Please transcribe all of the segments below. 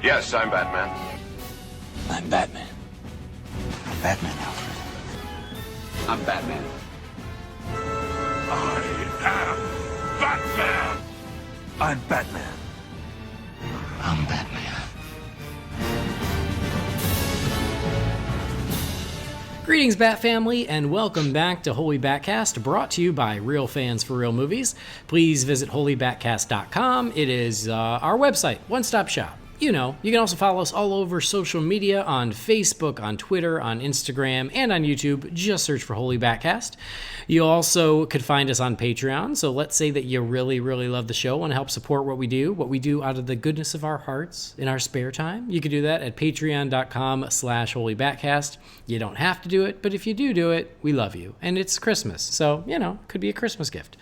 Yes, I'm Batman. I'm Batman. I'm Batman, Alfred. I'm Batman. I am Batman. I'm Batman. I'm Batman. Greetings, Bat Family, and welcome back to Holy BatCast, brought to you by Real Fans for Real Movies. Please visit holybatcast.com. It is our website, one-stop shop. You know, you can also follow us all over social media on Facebook, on Twitter, on Instagram, and on YouTube. Just search for Holy BatCast. You also could find us on Patreon. So let's say that you really, really love the show and help support what we do out of the goodness of our hearts in our spare time. You can do that at patreon.com/holybatcast. You don't have to do it, but if you do it, we love you. And it's Christmas, so, you know, could be a Christmas gift.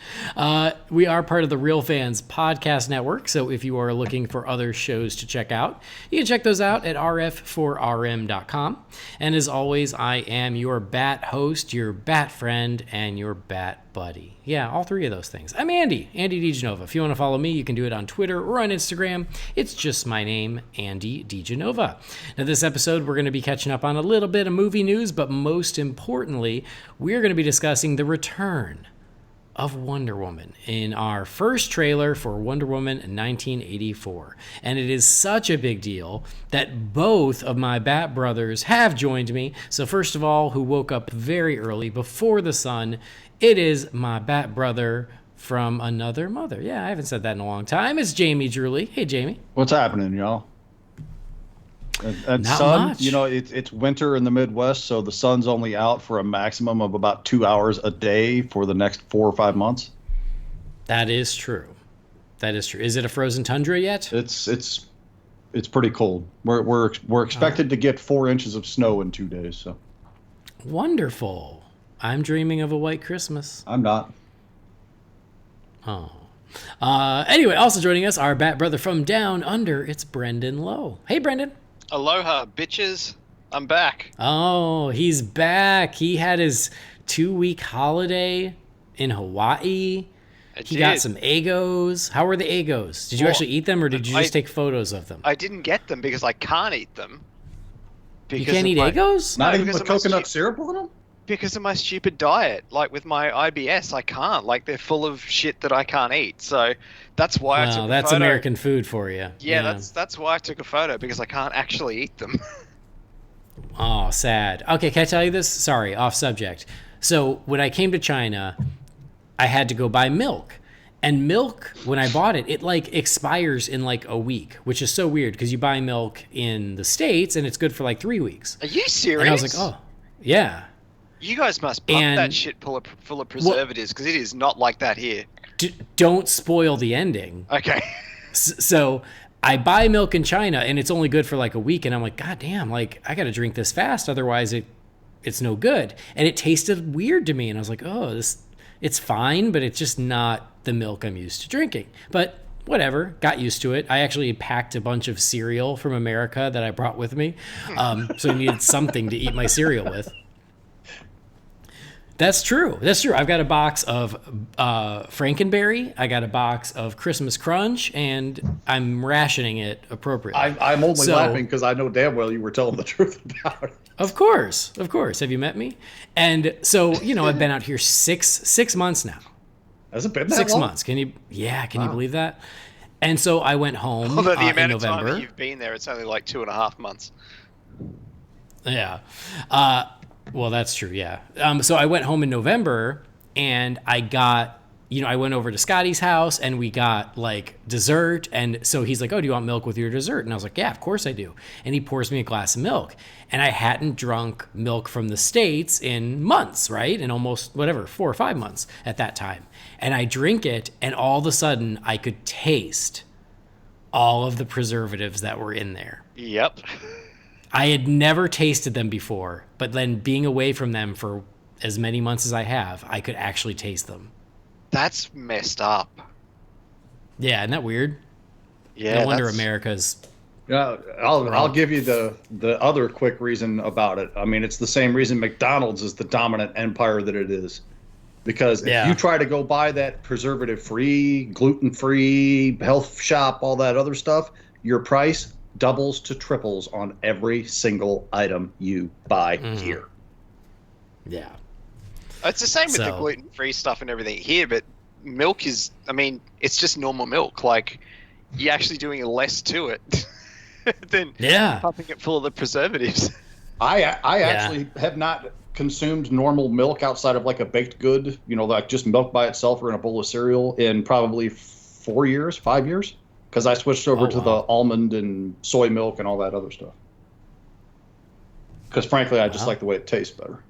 We are part of the Real Fans Podcast Network, so if you are looking for other shows to check out, you can check those out at rf4rm.com. And as always, I am your Bat host, your Bat friend, and your Bat buddy. Yeah, all three of those things. I'm Andy DiGenova. If you want to follow me, you can do it on Twitter or on Instagram. It's just my name, Andy DiGenova. Now, this episode, we're going to be catching up on a little bit of movie news, but most importantly, we're going to be discussing the return of Wonder Woman in our first trailer for Wonder Woman 1984. And it is such a big deal that both of my Bat brothers have joined me. So first of all, who woke up very early before the sun, it is my Bat brother from another mother. Yeah, I haven't said that in a long time. It's Jamie Drewley. Hey, Jamie. What's happening, y'all? And Not sun, much. you know, it's winter in the Midwest, so the sun's only out for a maximum of about 2 hours a day for the next 4 or 5 months. That is true. That is true. Is it a frozen tundra yet? It's pretty cold. We're expected to get 4 inches of snow in 2 days. So Wonderful. I'm dreaming of a white Christmas. I'm not. Oh. Anyway, also joining us, our Bat brother from down under, it's Brendan Lowe. Hey, Brendan. Aloha, bitches. I'm back. Oh, he's back. He had his 2-week holiday in Hawaii. He got some Eggos. How were the Eggos? Did you actually eat them, or did you just take photos of them? I didn't get them because I can't eat them. You can't eat Eggos? Not No, even because with of my coconut syrup on them? Because of my stupid diet. Like with my IBS, I can't. Like they're full of shit that I can't eat. So that's why I took a photo. That's American food for you. Yeah, that's why I took a photo, because I can't actually eat them. Oh, sad. Okay, can I tell you this? Sorry, off subject. So when I came to China, I had to go buy milk. And milk, when I bought it, it like expires in like a week, which is so weird because you buy milk in the States and it's good for like 3 weeks. Are you serious? And I was like, oh, yeah. You guys must pump that shit full of preservatives, because it is not like that here. Don't spoil the ending. Okay. So I buy milk in China and it's only good for like a week, and I'm like, God damn, like I got to drink this fast, otherwise it's no good. And it tasted weird to me, and I was like, oh, it's fine, but it's just not the milk I'm used to drinking. But whatever, got used to it. I actually packed a bunch of cereal from America that I brought with me, so I needed something to eat my cereal with. That's true. I've got a box of Frankenberry. I got a box of Christmas Crunch, and I'm rationing it appropriately. I'm only laughing because I know damn well you were telling the truth about it. Of course. Have you met me? And so, you know, I've been out here six months now. Has it been that 6 long? months. Can you believe that? And so I went home Although the in amount of November. time that you've been there, it's only like 2.5 months. Yeah. Well, that's true, yeah. So I went home in November, and I went over to Scotty's house, and we got, like, dessert. And so he's like, oh, do you want milk with your dessert? And I was like, yeah, of course I do. And he pours me a glass of milk. And I hadn't drunk milk from the States in months, right? In almost, 4 or 5 months at that time. And I drink it, and all of a sudden, I could taste all of the preservatives that were in there. Yep. I had never tasted them before, but then being away from them for as many months as I have, I could actually taste them. That's messed up. Yeah, isn't that weird? Yeah. No wonder America's... Yeah, I'll give you the other quick reason about it. I mean, it's the same reason McDonald's is the dominant empire that it is. Because if you try to go buy that preservative-free, gluten-free, health shop, all that other stuff, your price doubles to triples on every single item you buy here. Yeah. It's the same with the gluten-free stuff and everything here, but milk is, I mean, it's just normal milk. Like, you're actually doing less to it than pumping it full of the preservatives. I actually have not consumed normal milk outside of like a baked good, like just milk by itself or in a bowl of cereal in probably 5 years, because I switched over to the almond and soy milk and all that other stuff. Because frankly, I just like the way it tastes better.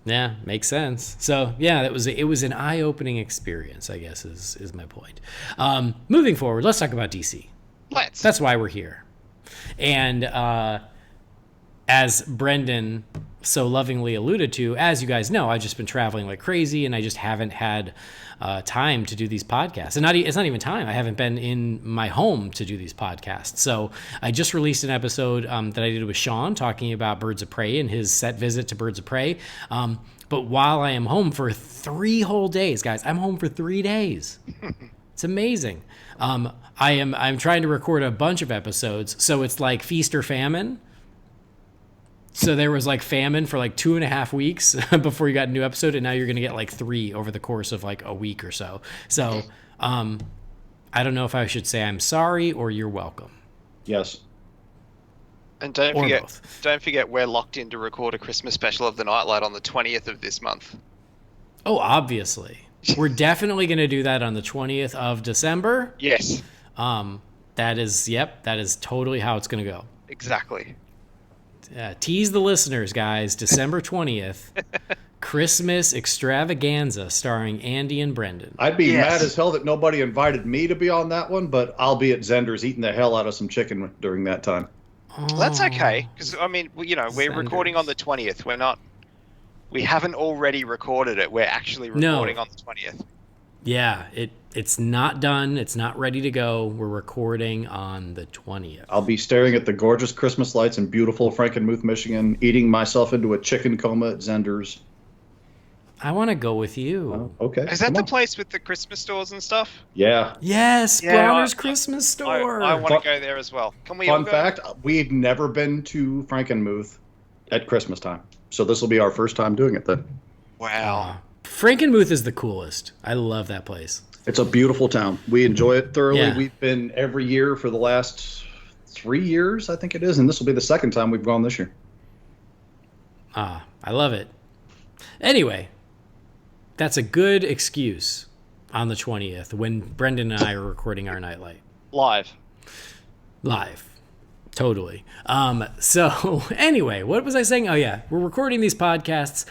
Yeah, makes sense. So yeah, it was an eye-opening experience, I guess is my point. Moving forward, let's talk about DC. That's why we're here. And as Brendan so lovingly alluded to, as you guys know, I've just been traveling like crazy, and I just haven't had time to do these podcasts. And it's not even time. I haven't been in my home to do these podcasts. So I just released an episode that I did with Sean talking about Birds of Prey and his set visit to Birds of Prey. But while I am home for 3 whole days, guys, I'm home for 3 days. It's amazing. I'm trying to record a bunch of episodes, so it's like feast or famine. So there was like famine for like 2.5 weeks before you got a new episode, and now you're going to get like 3 over the course of like a week or so. So I don't know if I should say I'm sorry or you're welcome. Yes. And don't forget we're locked in to record a Christmas special of The Nightlight on the 20th of this month. Oh, obviously. We're definitely going to do that on the 20th of December. Yes. That is totally how it's going to go. Exactly. Tease the listeners, guys. December 20th, Christmas extravaganza starring Andy and Brendan. I'd be mad as hell that nobody invited me to be on that one, but I'll be at Zender's eating the hell out of some chicken during that time. Oh, that's okay, because I mean, we're Zender's. recording on the 20th. We haven't already recorded it. We're actually recording on the 20th. Yeah, it's not done. It's not ready to go. We're recording on the 20th. I'll be staring at the gorgeous Christmas lights in beautiful Frankenmuth, Michigan, eating myself into a chicken coma at Zender's. I want to go with you. Oh, okay. Is that the place with the Christmas stores and stuff? Yeah. Yes, Bronner's Christmas store. I want to go there as well. Can we? Fun fact: we've never been to Frankenmuth at Christmas time, so this will be our first time doing it then. Wow. Frankenmuth is the coolest. I love that place. It's a beautiful town. We enjoy it thoroughly. Yeah. We've been every year for the last 3 years, I think it is, and this will be the second time we've gone this year. I love it. Anyway, that's a good excuse on the 20th when Brendan and I are recording our Nightlight. Live. Totally. So anyway, what was I saying? Oh yeah, we're recording these podcasts,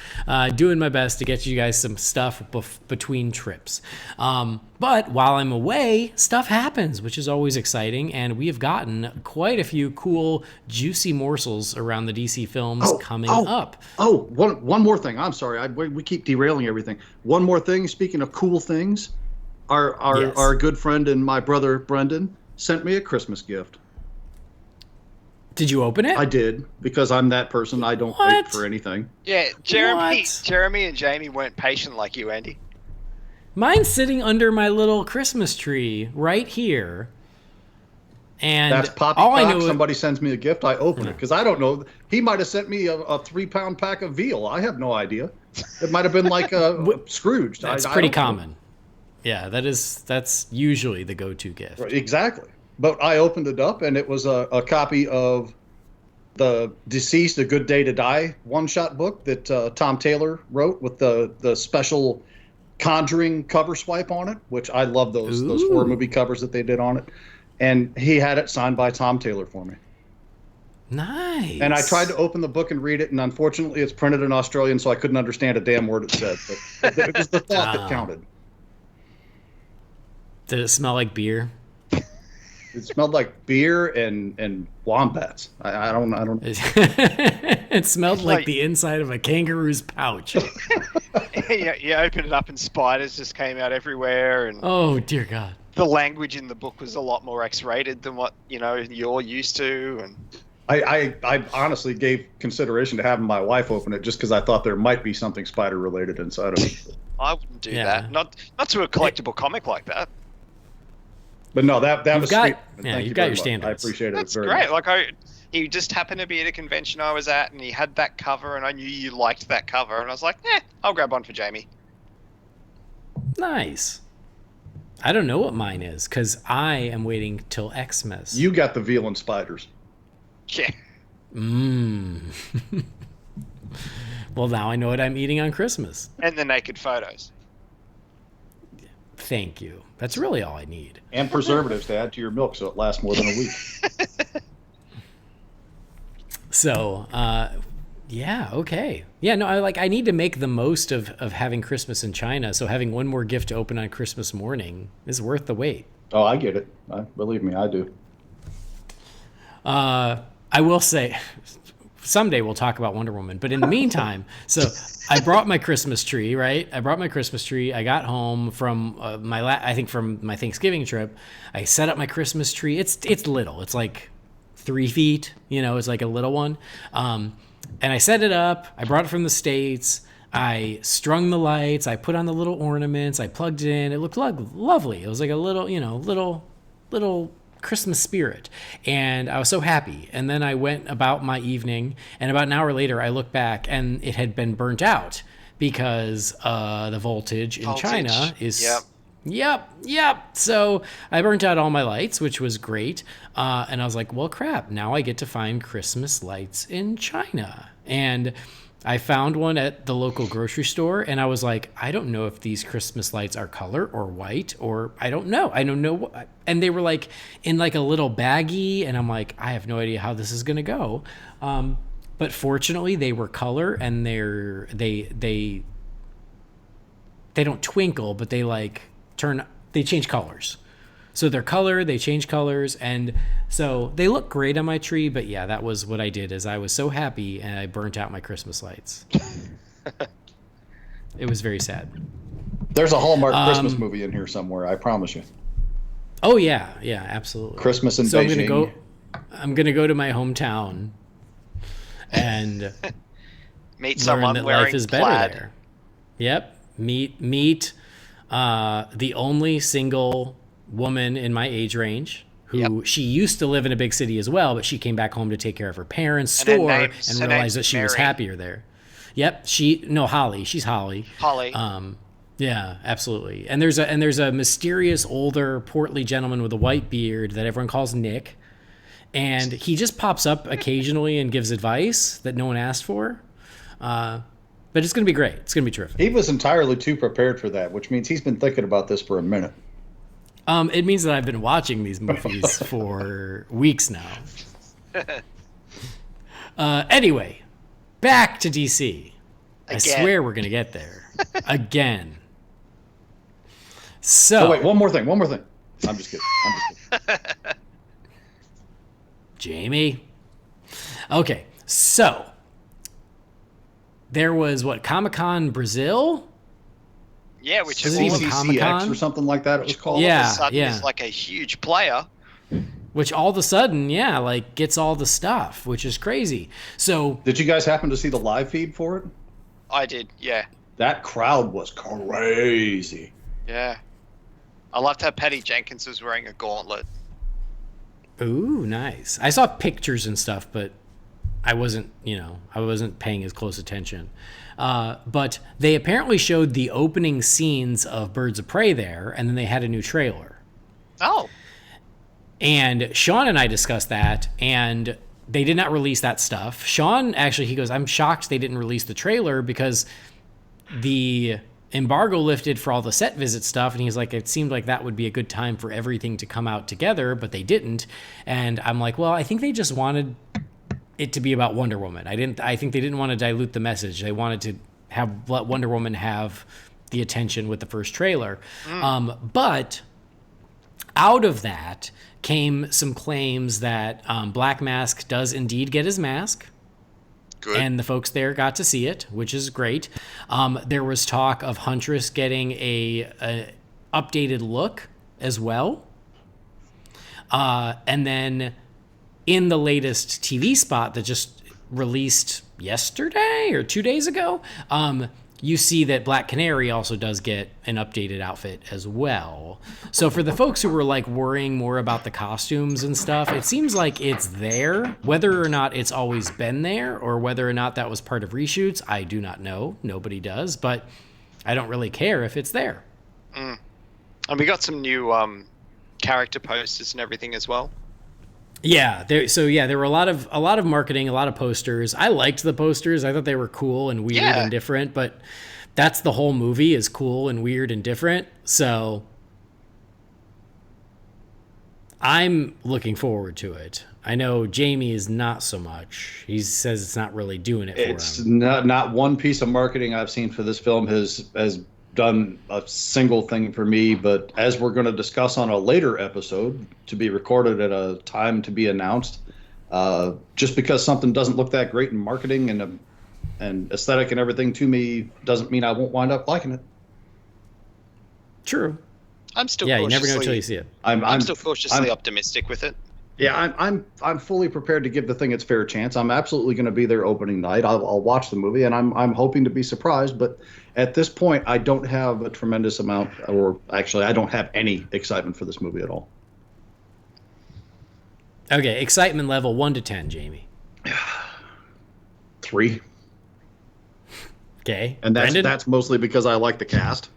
doing my best to get you guys some stuff between trips. But while I'm away, stuff happens, which is always exciting. And we have gotten quite a few cool, juicy morsels around the DC films coming up. One more thing. I'm sorry. We keep derailing everything. One more thing. Speaking of cool things, our good friend and my brother, Brendan, sent me a Christmas gift. Did you open it? I did, because I'm that person. I don't wait for anything. Yeah, Jeremy and Jamie weren't patient like you, Andy. Mine's sitting under my little Christmas tree right here. And that's poppycock. Somebody sends me a gift, I open it, because I don't know. He might have sent me a 3-pound pack of veal. I have no idea. It might have been like a Scrooge. That's pretty common. Yeah, that's usually the go-to gift. Right, exactly. But I opened it up, and it was a copy of the Deceased, A Good Day to Die one-shot book that Tom Taylor wrote with the special Conjuring cover swipe on it, which I love those horror movie covers that they did on it. And he had it signed by Tom Taylor for me. Nice. And I tried to open the book and read it, and unfortunately it's printed in Australian, so I couldn't understand a damn word it said. But it was the thought that counted. Did it smell like beer? It smelled like beer and wombats. I don't know. It smelled like the inside of a kangaroo's pouch. You opened it up and spiders just came out everywhere. And oh, dear God. The language in the book was a lot more X-rated than what, you're used to. And I honestly gave consideration to having my wife open it just because I thought there might be something spider-related inside of it. I wouldn't do that. Not to a collectible comic like that. But no, that was sweet. Yeah, Thank you've you got very your much. standards. I appreciate it. That's very great. much. He just happened to be at a convention I was at, and he had that cover, and I knew you liked that cover, and I was like, I'll grab one for Jamie. Nice. I don't know what mine is because I am waiting till Xmas. You got the veal and spiders. Yeah. Well, now I know what I'm eating on Christmas. And the naked photos. Thank you. That's really all I need. And preservatives to add to your milk so it lasts more than a week. So, yeah, okay. Yeah, no, I need to make the most of having Christmas in China. So having one more gift to open on Christmas morning is worth the wait. Oh, I get it. Believe me, I do. I will say, someday we'll talk about Wonder Woman. But in the meantime, so I brought my Christmas tree, right? I got home from from my Thanksgiving trip. I set up my Christmas tree. It's little. It's like 3 feet. It's like a little one. And I set it up. I brought it from the States. I strung the lights. I put on the little ornaments. I plugged it in. It looked lovely. It was like a little Christmas spirit. And I was so happy. And then I went about my evening. And about an hour later, I looked back and it had been burnt out because the voltage in China is... Yep. So I burnt out all my lights, which was great. And I was like, well, crap. Now I get to find Christmas lights in China. And I found one at the local grocery store. And I was like, I don't know if these Christmas lights are color or white, or I don't know. I don't know. And they were like in like a little baggie. And I'm like, I have no idea how this is going to go. But fortunately, they were color, and they don't twinkle, but they change colors. So they're color, they change colors, and so they look great on my tree. But yeah, that was what I did. Is I was so happy and I burnt out my Christmas lights. It was very sad. There's a Hallmark Christmas movie in here somewhere, I promise you. Oh yeah, absolutely. Christmas in Beijing. I'm gonna go to my hometown and meet someone that wearing life is plaid. better there. Yep. Meet the only single woman in my age range who she used to live in a big city as well, but she came back home to take care of her parents' store and realized that she was happier there. Yep. Holly. She's Holly. Holly. Yeah, absolutely. And there's a mysterious older portly gentleman with a white beard that everyone calls Nick. And he just pops up occasionally and gives advice that no one asked for. But it's going to be great. It's going to be terrific. He was entirely too prepared for that, which means he's been thinking about this for a minute. It means that I've been watching these movies for weeks now. Anyway, back to DC. I swear we're going to get there. Again. So. Oh, wait, one more thing. I'm just kidding. Jamie. Okay, so. There was Comic-Con Brazil? Yeah, which is all even CCX or something like that it was called. Yeah, all of a sudden is like a huge player. Which all of a sudden, gets all the stuff, which is crazy. So did you guys happen to see the live feed for it? I did, yeah. That crowd was crazy. Yeah. I loved how Patty Jenkins was wearing a gauntlet. Ooh, nice. I saw pictures and stuff, but I wasn't paying as close attention. But they apparently showed the opening scenes of Birds of Prey there, and then they had a new trailer. Oh. And Sean and I discussed that, and they did not release that stuff. Sean, actually, he goes, I'm shocked they didn't release the trailer because the embargo lifted for all the set visit stuff, and he's like, it seemed like that would be a good time for everything to come out together, but they didn't. And I'm like, well, I think they just wanted it to be about Wonder Woman. I think they didn't want to dilute the message. They wanted to let Wonder Woman have the attention with the first trailer. But out of that came some claims that Black Mask does indeed get his mask. Good. And the folks there got to see it, which is great. There was talk of Huntress getting a updated look as well. And then in the latest TV spot that just released yesterday or 2 days ago, you see that Black Canary also does get an updated outfit as well. So for the folks who were like worrying more about the costumes and stuff, it seems like it's there. Whether or not it's always been there or whether or not that was part of reshoots, I do not know. Nobody does, but I don't really care if it's there. And we got some new character posters and everything as well. Yeah, there were a lot of marketing, a lot of posters. I liked the posters. I thought they were cool and weird and different, but that's the whole movie, is cool and weird and different. So I'm looking forward to it. I know Jamie is not so much. He says it's not really doing it for him. It's not one piece of marketing I've seen for this film has done a single thing for me, but as we're going to discuss on a later episode to be recorded at a time to be announced, just because something doesn't look that great in marketing and aesthetic and everything to me doesn't mean I won't wind up liking it. True. I'm still you never know until you see it. I'm still cautiously optimistic with it. Yeah, I'm fully prepared to give the thing its fair chance. I'm absolutely going to be there opening night. I'll watch the movie, and I'm hoping to be surprised. But at this point, I don't have a tremendous amount, or actually, I don't have any excitement for this movie at all. Okay, excitement level 1 to 10, Jamie. 3. Okay, and Brendan? that's mostly because I like the cast.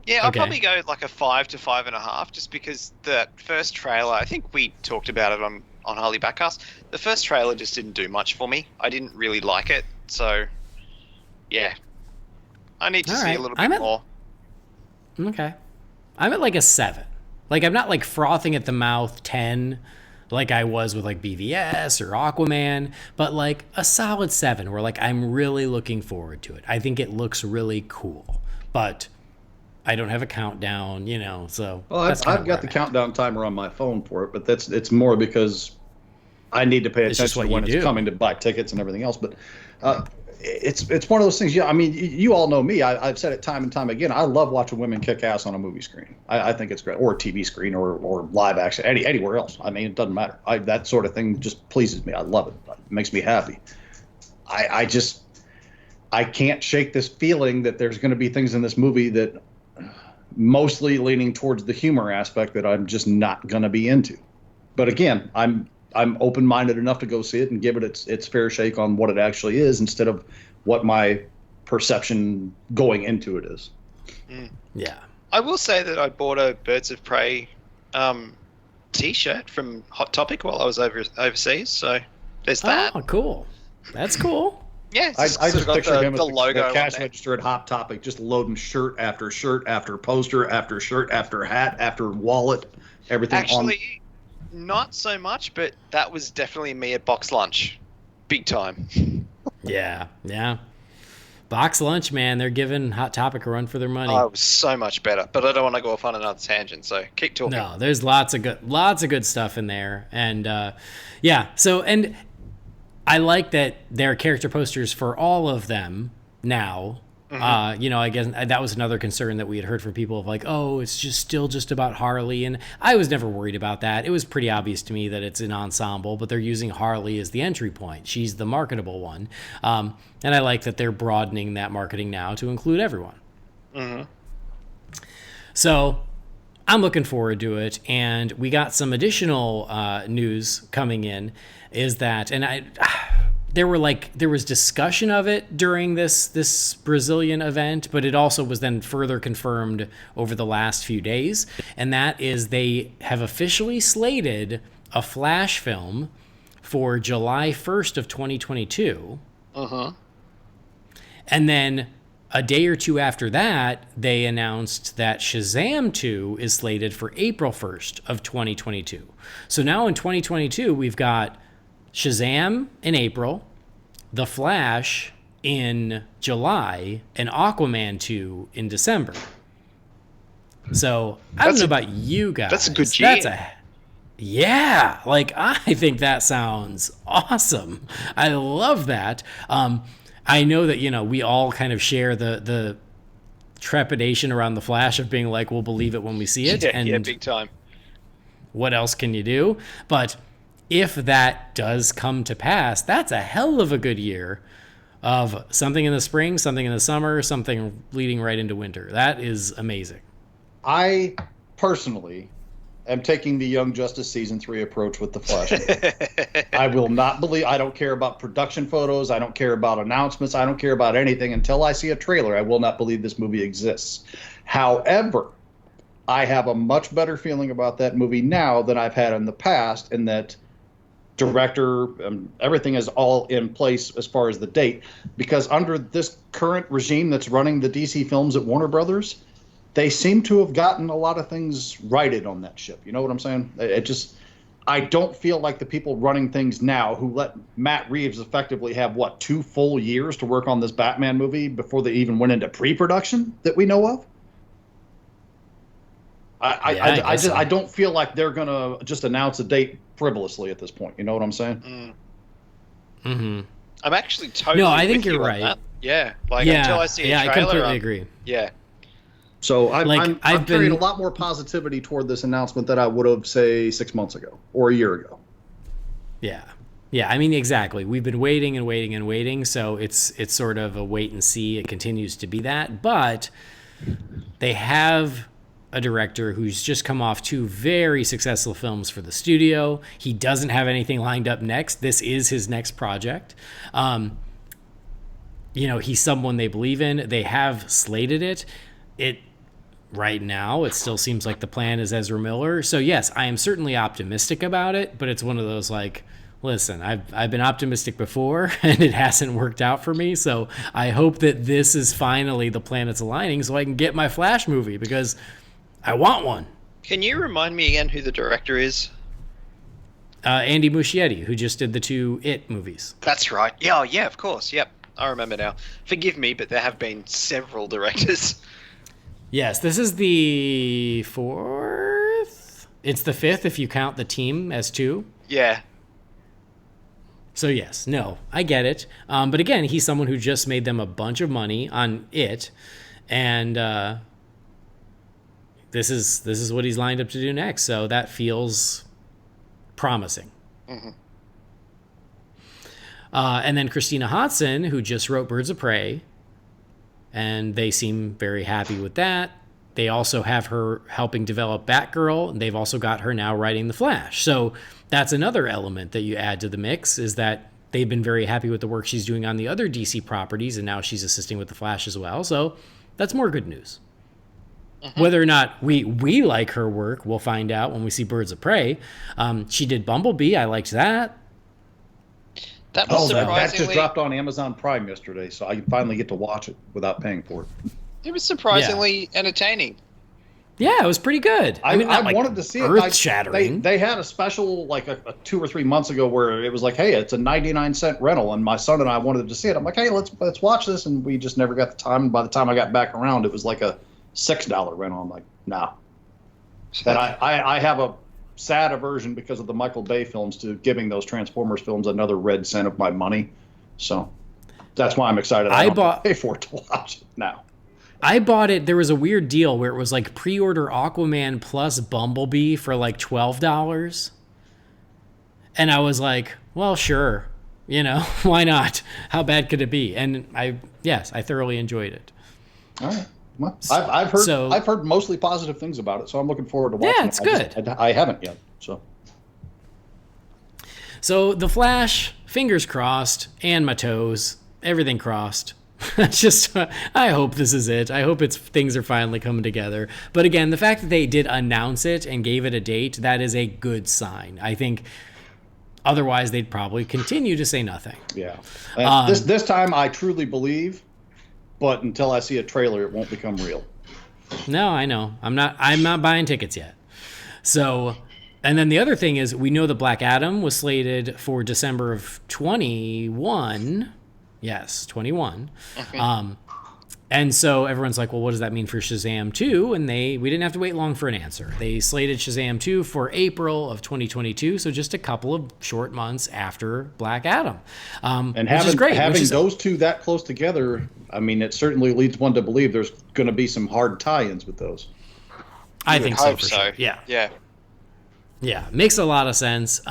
Yeah, I'll probably go like a 5 to 5.5, just because the first trailer, I think we talked about it on Holy BatCast. The first trailer just didn't do much for me. I didn't really like it, so yeah, I need to see a little bit more. Okay, I'm at like a 7. Like, I'm not like frothing at the mouth 10, like I was with like BVS or Aquaman, but like a solid 7, where like I'm really looking forward to it. I think it looks really cool, but I don't have a countdown, so. Well, I've got the countdown timer on my phone for it, but it's more because I need to pay attention when it's coming to buy tickets and everything else. But it's one of those things. Yeah, I mean, you all know me. I've said it time and time again. I love watching women kick ass on a movie screen. I think it's great, or a TV screen, or live action, anywhere else. I mean, it doesn't matter. That sort of thing just pleases me. I love it. It makes me happy. I can't shake this feeling that there's going to be things in this movie that, mostly leaning towards the humor aspect, that I'm just not going to be into. But again, I'm open-minded enough to go see it and give it its fair shake on what it actually is, instead of what my perception going into it is. Yeah. I will say that I bought a Birds of Prey t-shirt from Hot Topic while I was overseas, so there's that. Oh, cool. That's cool. Yeah, I just picture him at the logo cash register at Hot Topic, just loading shirt after shirt after poster after shirt after hat after wallet, everything. Actually, not so much, but that was definitely me at box lunch, big time. Yeah. Box lunch, man, they're giving Hot Topic a run for their money. Oh, it was so much better, but I don't want to go off on another tangent, so keep talking. No, there's lots of good stuff in there, and and I like that there are character posters for all of them now. Mm-hmm. I guess that was another concern that we had heard from people of like, oh, it's still about Harley. And I was never worried about that. It was pretty obvious to me that it's an ensemble, but they're using Harley as the entry point. She's the marketable one. And I like that they're broadening that marketing now to include everyone. Mm-hmm. So I'm looking forward to it. And we got some additional news coming in, is that, and there was discussion of it during this Brazilian event, but it also was then further confirmed over the last few days, and that is they have officially slated a Flash film for July 1st of 2022. And then a day or two after that, they announced that Shazam 2 is slated for April 1st of 2022. So now in 2022, we've got Shazam in April, The Flash in July, and Aquaman 2 in December. So I don't know about you guys. That's a good year. Yeah, like I think that sounds awesome. I love that. I know that, we all kind of share the trepidation around The Flash of being like, we'll believe it when we see it. Yeah, big time. What else can you do? But if that does come to pass, that's a hell of a good year of something in the spring, something in the summer, something leading right into winter. That is amazing. I personally am taking the Young Justice Season 3 approach with the Flash movie. I will not believe, I don't care about production photos, I don't care about announcements, I don't care about anything until I see a trailer. I will not believe this movie exists. However, I have a much better feeling about that movie now than I've had in the past, in that director, everything is all in place as far as the date, because under this current regime that's running the DC films at Warner Brothers, they seem to have gotten a lot of things righted on that ship. You know what I'm saying? I don't feel like the people running things now, who let Matt Reeves effectively have 2 full years to work on this Batman movie before they even went into pre-production that we know of. I don't feel like they're gonna just announce a date frivolously at this point. You know what I'm saying? Mm-hmm. I'm actually totally. No, I think with you're you on right. that. Yeah, until I see a trailer, I completely agree. Yeah. So I'm carrying a been lot more positivity toward this announcement than I would have, say, 6 months ago or a year ago. Yeah. I mean, exactly. We've been waiting and waiting and waiting, so it's sort of a wait and see. It continues to be that, but they have a director who's just come off 2 very successful films for the studio. He doesn't have anything lined up next. This is his next project. He's someone they believe in. They have slated it. Right now, it still seems like the plan is Ezra Miller. So yes, I am certainly optimistic about it, but it's one of those listen, I've been optimistic before and it hasn't worked out for me. So I hope that this is finally the planets aligning so I can get my Flash movie, because I want one. Can you remind me again who the director is? Andy Muschietti, who just did the 2 It movies. That's right. Yeah, of course. Yep. I remember now. Forgive me, but there have been several directors. Yes, this is the 4th. It's the 5th if you count the team as 2. Yeah. So yes, no, I get it. But again, he's someone who just made them a bunch of money on It, and this is what he's lined up to do next. So that feels promising. Mm-hmm. And then Christina Hodson, who just wrote Birds of Prey, and they seem very happy with that. They also have her helping develop Batgirl, and they've also got her now writing The Flash. So that's another element that you add to the mix, is that they've been very happy with the work she's doing on the other DC properties, and now she's assisting with The Flash as well. So that's more good news. Mm-hmm. Whether or not we like her work, we'll find out when we see Birds of Prey. She did Bumblebee. I liked that. That was surprisingly... That just dropped on Amazon Prime yesterday, so I can finally get to watch it without paying for it. It was surprisingly entertaining. Yeah, it was pretty good. I wanted to see it. Earth-shattering. They had a special a 2 or 3 months ago where it was like, hey, it's a 99-cent rental, and my son and I wanted to see it. I'm like, hey, let's watch this, and we just never got the time. And by the time I got back around, it was like a $6 rental. I'm like, nah. And I have a sad aversion, because of the Michael Bay films, to giving those Transformers films another red cent of my money. So that's why I'm excited. I don't have to pay for it to watch it now. I bought it. There was a weird deal where it was like pre-order Aquaman plus Bumblebee for like $12. And I was like, well, sure. Why not? How bad could it be? And I thoroughly enjoyed it. All right. Well, I've heard mostly positive things about it, so I'm looking forward to watching it. Yeah, it's good. I haven't yet, So The Flash, fingers crossed, and my toes, everything crossed. I hope this is it. I hope things are finally coming together. But again, the fact that they did announce it and gave it a date, that is a good sign. I think otherwise they'd probably continue to say nothing. Yeah. This time I truly believe, but until I see a trailer, it won't become real. No, I know. I'm not buying tickets yet. So, and then the other thing is, we know that Black Adam was slated for December of 21. Yes, 21. Okay. And so everyone's like, well, what does that mean for Shazam 2? And we didn't have to wait long for an answer. They slated Shazam 2 for April of 2022, so just a couple of short months after Black Adam. And having those two that close together, I mean, it certainly leads one to believe there's going to be some hard tie-ins with those. I think so, for sure. Yeah. Yeah, makes a lot of sense.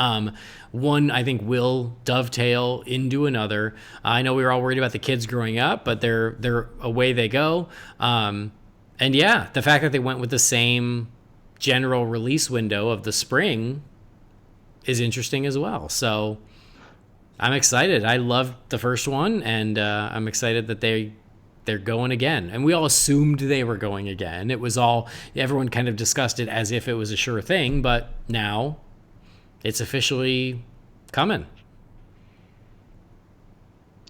One, I think, will dovetail into another. I know we were all worried about the kids growing up, but they're away they go. And yeah, the fact that they went with the same general release window of the spring is interesting as well. So I'm excited. I loved the first one, and I'm excited that they're going again. And we all assumed they were going again. It was all, everyone kind of discussed it as if it was a sure thing, but now it's officially coming.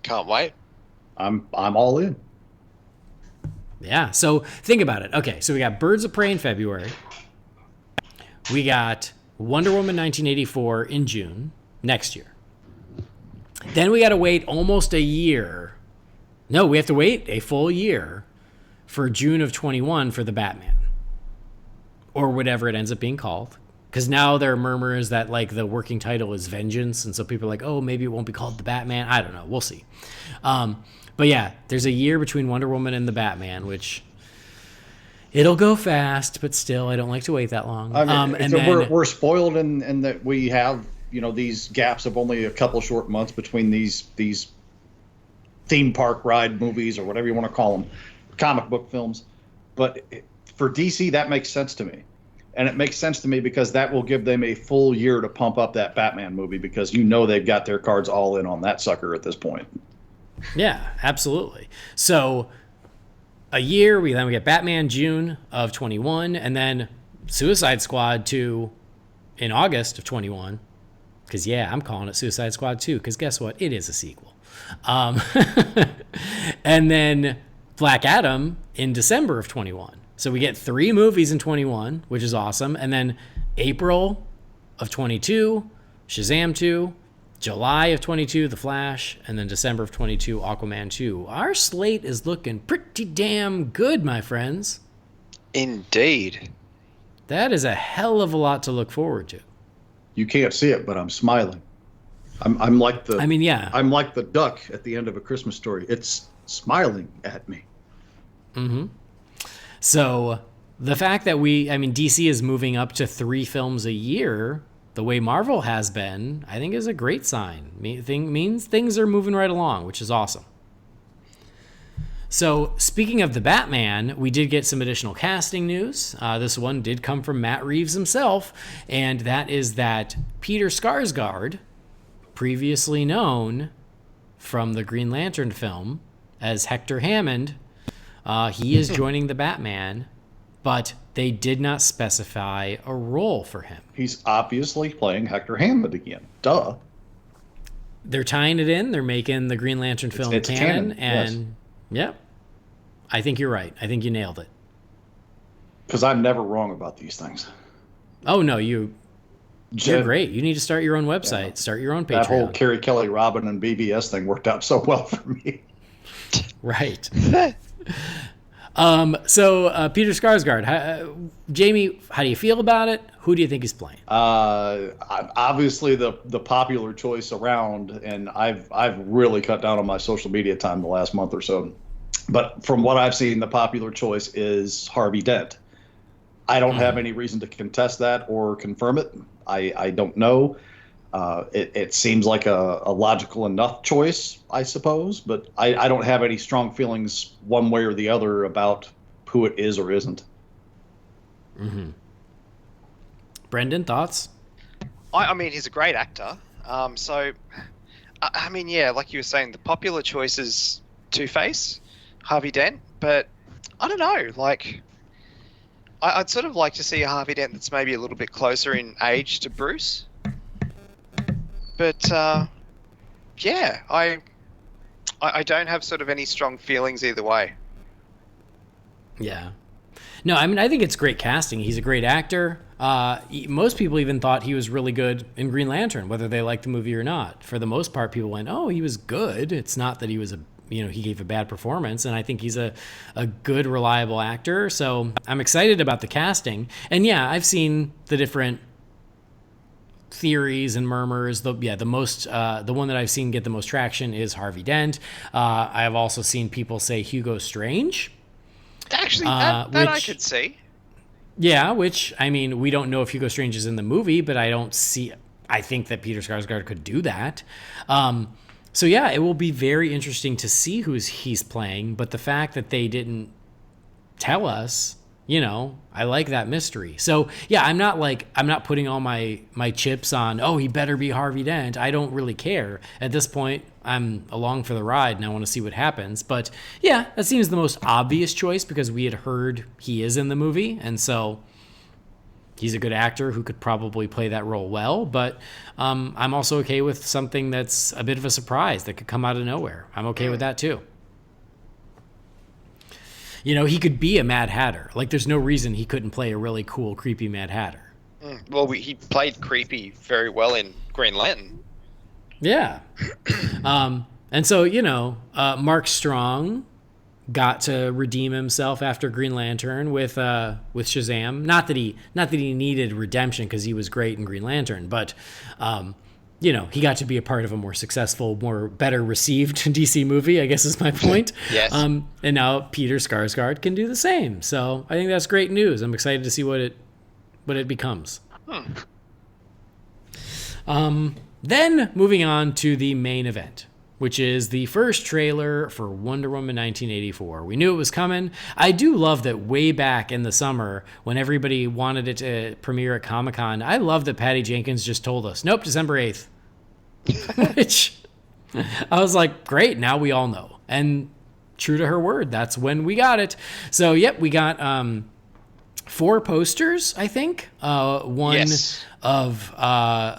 Can't wait. I'm all in. Yeah. So think about it. Okay. So we got Birds of Prey in February. We got Wonder Woman 1984 in June next year. Then we got to wait almost a year. No, we have to wait a full year for June of 21 for the Batman, or whatever it ends up being called. Because now there are murmurs that like the working title is Vengeance, and so people are like, oh, maybe it won't be called the Batman. I don't know. We'll see. But yeah, there's a year between Wonder Woman and the Batman, which it'll go fast, but still, I don't like to wait that long. I mean, and then, we're spoiled in that we have these gaps of only a couple short months between these theme park ride movies or whatever you want to call them, comic book films. But for DC, that makes sense to me. And it makes sense to me because that will give them a full year to pump up that Batman movie, because they've got their cards all in on that sucker at this point. Yeah, absolutely. So a year, then we get Batman June of 21, and then Suicide Squad 2 in August of 21. Because, yeah, I'm calling it Suicide Squad 2, because guess what? It is a sequel. And then Black Adam in December of 21. So we get 3 movies in 21, which is awesome. And then April of 22, Shazam 2, July of 22, The Flash, and then December of 22, Aquaman 2. Our slate is looking pretty damn good, my friends. Indeed. That is a hell of a lot to look forward to. You can't see it, but I'm smiling. I'm like the I'm like the duck at the end of A Christmas Story. It's smiling at me. Mm-hmm. So the fact that DC is moving up to 3 films a year, the way Marvel has been, I think is a great sign. Means things are moving right along, which is awesome. So speaking of the Batman, we did get some additional casting news. This one did come from Matt Reeves himself, and that is that Peter Skarsgård, previously known from the Green Lantern film as Hector Hammond, he is joining the Batman, but they did not specify a role for him. He's obviously playing Hector Hammond again. Duh. They're tying it in. They're making the Green Lantern film it's canon. And yes. Yep. I think you're right. I think you nailed it. Because I'm never wrong about these things. Oh, no. You're great. You need to start your own website. Yeah. Start your own Patreon. That whole Carrie Kelly, Robin, and BBS thing worked out so well for me. Right. So Peter Skarsgård, Jamie, how do you feel about it? Who do you think he's playing? Obviously the popular choice around, and I've really cut down on my social media time the last month or so. But from what I've seen, the popular choice is Harvey Dent. I don't have any reason to contest that or confirm it. I don't know. It seems like a logical enough choice, I suppose, but I don't have any strong feelings one way or the other about who it is or isn't. Mm-hmm. Brendan, thoughts? I mean, he's a great actor. So, I mean, yeah, like you were saying, the popular choice is Two-Face, Harvey Dent, but I don't know, like, I'd sort of like to see a Harvey Dent that's maybe a little bit closer in age to Bruce. But, yeah, I don't have sort of any strong feelings either way. Yeah. No, I mean, I think it's great casting. He's a great actor. Most people even thought he was really good in Green Lantern, whether they liked the movie or not. For the most part, people went, oh, he was good. It's not that he was he gave a bad performance. And I think he's a good, reliable actor. So I'm excited about the casting. And yeah, I've seen the different theories and murmurs. The one that I've seen get the most traction is Harvey Dent. I have also seen people say Hugo Strange. Actually, that I could see. Yeah, which, I mean, we don't know if Hugo Strange is in the movie, but I think that Peter Skarsgård could do that. So yeah, it will be very interesting to see he's playing, but the fact that they didn't tell us, I like that mystery. So yeah, I'm not putting all my chips on, oh, he better be Harvey Dent. I don't really care. At this point, I'm along for the ride and I want to see what happens. But yeah, that seems the most obvious choice because we had heard he is in the movie. And so he's a good actor who could probably play that role well. But I'm also okay with something that's a bit of a surprise that could come out of nowhere. I'm okay with that too. He could be a Mad Hatter. Like, there's no reason he couldn't play a really cool, creepy Mad Hatter. Well, he played creepy very well in Green Lantern. Yeah. And so, Mark Strong got to redeem himself after Green Lantern with Shazam. Not that he needed redemption because he was great in Green Lantern, but he got to be a part of a more successful, better received DC movie, I guess is my point. Yes. And now Peter Skarsgård can do the same. So I think that's great news. I'm excited to see what it becomes. Then moving on to the main event, which is the first trailer for Wonder Woman 1984. We knew it was coming. I do love that way back in the summer when everybody wanted it to premiere at Comic-Con, I love that Patty Jenkins just told us, nope, December 8th. Which I was like, great, now we all know. And true to her word, that's when we got it. So, yep, we got 4 posters, I think. One yes. of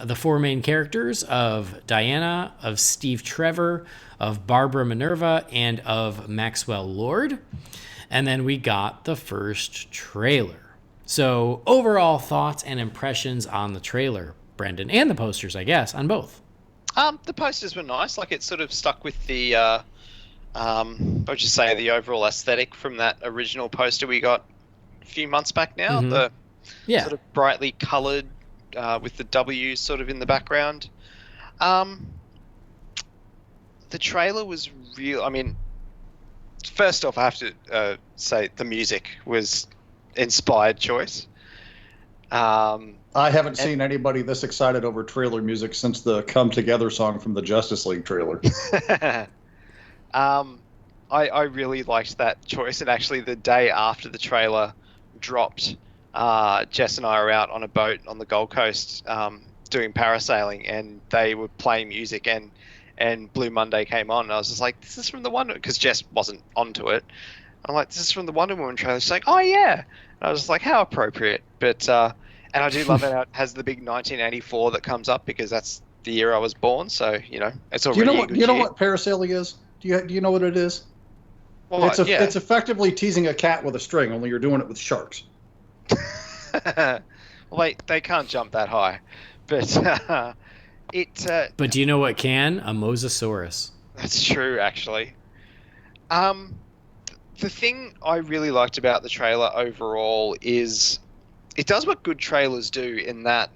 the 4 main characters of Diana, of Steve Trevor, of Barbara Minerva, and of Maxwell Lord. And then we got the first trailer. So overall thoughts and impressions on the trailer, Brendan, and the posters, I guess, on both. The posters were nice. Like, it sort of stuck with the, the overall aesthetic from that original poster we got a few months back now. Mm-hmm. The sort of brightly coloured with the W sort of in the background. The trailer was real. I mean, first off, I have to say the music was inspired choice. I haven't seen anybody this excited over trailer music since the Come Together song from the Justice League trailer. I really liked that choice, and actually the day after the trailer dropped, Jess and I were out on a boat on the Gold Coast doing parasailing, and they were playing music, and Blue Monday came on, and I was just like, this is from the Wonder, because Jess wasn't onto it. I'm like, this is from the Wonder Woman trailer. She's like, oh yeah. And I was just like, how appropriate. But and I do love how it has the big 1984 that comes up, because that's the year I was born. So it's already. Do you know what parasailing is? Do you know what it is? Well, it's effectively teasing a cat with a string, only you're doing it with sharks. Well, they can't jump that high, but But do you know what can? A mosasaurus. That's true, actually. The thing I really liked about the trailer overall is it does what good trailers do, in that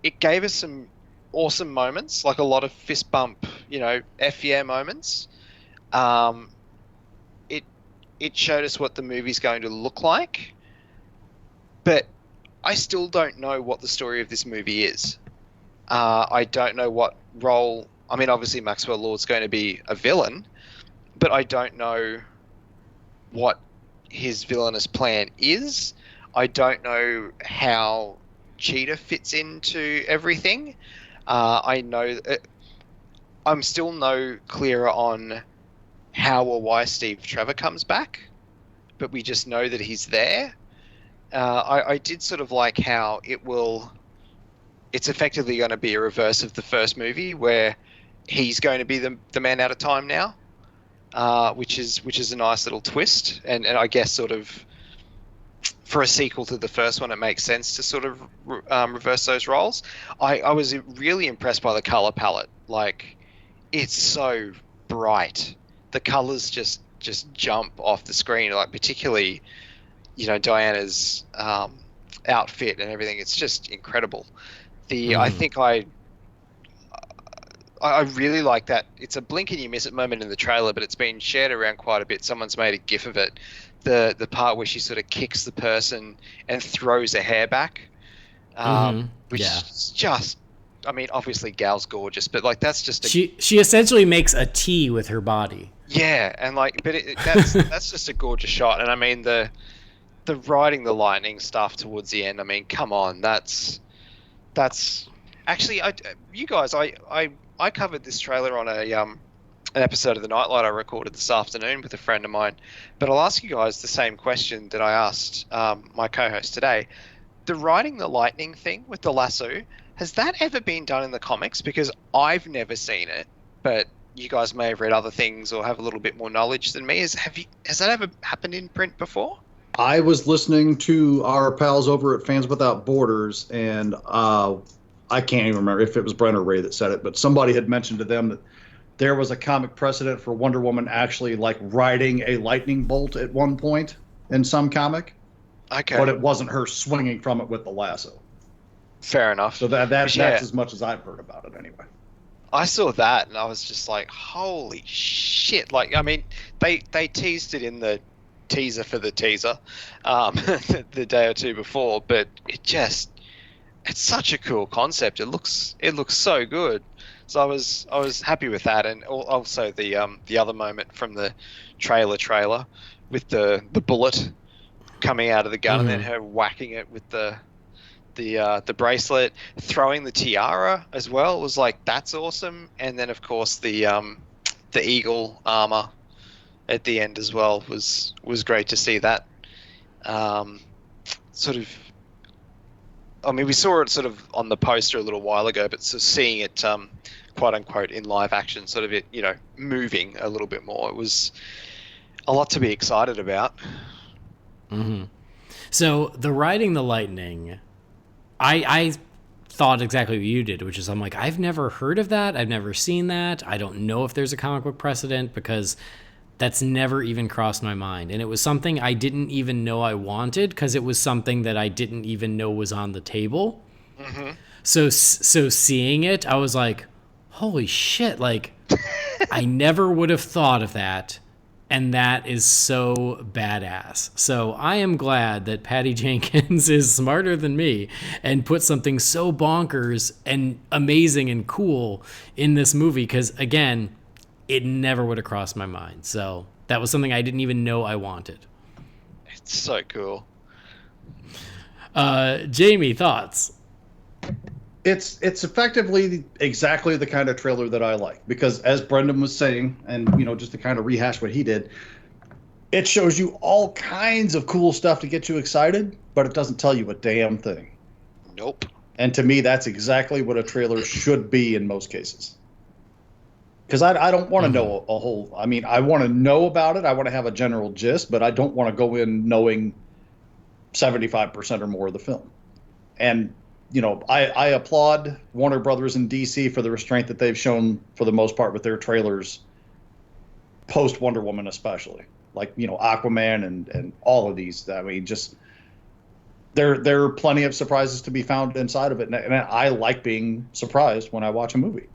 it gave us some awesome moments, like a lot of fist bump, F yeah moments. It showed us what the movie's going to look like, but I still don't know what the story of this movie is. I don't know what role. I mean, obviously Maxwell Lord's going to be a villain, but I don't know what his villainous plan is. I don't know how Cheetah fits into everything. I know I'm still no clearer on how or why Steve Trevor comes back, but we just know that he's there. I did sort of like how it's effectively going to be a reverse of the first movie, where he's going to be the man out of time now, which is a nice little twist, and I guess sort of for a sequel to the first one, it makes sense to sort of reverse those roles. I was really impressed by the color palette. Like, it's so bright. The colors just jump off the screen. Like, particularly, Diana's outfit and everything. It's just incredible. I think I really like that. It's a blink and you miss it moment in the trailer, but it's been shared around quite a bit. Someone's made a GIF of it. the part where she sort of kicks the person and throws her hair back, which is just, I mean, obviously Gal's gorgeous, but like that's just she essentially makes a T with her body. Yeah, and like, but that's just a gorgeous shot, and I mean the riding the lightning stuff towards the end. I mean, come on, that's actually you guys, I covered this trailer on an episode of The Nightlight I recorded this afternoon with a friend of mine, but I'll ask you guys the same question that I asked my co-host today. The riding the lightning thing with the lasso, has that ever been done in the comics? Because I've never seen it, but you guys may have read other things or have a little bit more knowledge than me. Has that ever happened in print before? I was listening to our pals over at Fans Without Borders, and I can't even remember if it was Brent or Ray that said it, but somebody had mentioned to them that there was a comic precedent for Wonder Woman actually like riding a lightning bolt at one point in some comic. Okay. But it wasn't her swinging from it with the lasso. Fair enough. So that's as much as I've heard about it anyway. I saw that and I was just like, holy shit. Like, I mean, they teased it in the teaser for the teaser the day or two before, but it's such a cool concept. It looks so good. So I was happy with that, and also the other moment from the trailer with the bullet coming out of the gun and then her whacking it with the bracelet, throwing the tiara as well was like, that's awesome. And then of course the eagle armor at the end as well was great to see that. Sort of, I mean, we saw it sort of on the poster a little while ago, but so seeing it quote unquote in live action, sort of it, you know, moving a little bit more, it was a lot to be excited about. So the riding the lightning, I thought exactly what you did, which is I'm like, I've never heard of that. I've never seen that. I don't know if there's a comic book precedent because that's never even crossed my mind. And it was something I didn't even know I wanted because it was something that I didn't even know was on the table. So seeing it, I was like, holy shit, like I never would have thought of that. And that is so badass. So I am glad that Patty Jenkins is smarter than me and put something so bonkers and amazing and cool in this movie. Because, again, it never would have crossed my mind. So that was something I didn't even know I wanted. It's so cool. Jamie, thoughts? It's effectively exactly the kind of trailer that I like, because as Brendan was saying, and you know, just to kind of rehash what he did, it shows you all kinds of cool stuff to get you excited, but it doesn't tell you a damn thing. Nope. And to me, that's exactly what a trailer should be in most cases. Because I don't want to know a whole, I mean, I want to know about it, I want to have a general gist, but I don't want to go in knowing 75% or more of the film. And you know, I applaud Warner Brothers and DC for the restraint that they've shown for the most part with their trailers post Wonder Woman, especially like, you know, Aquaman and all of these. I mean, just there are plenty of surprises to be found inside of it. And I like being surprised when I watch a movie.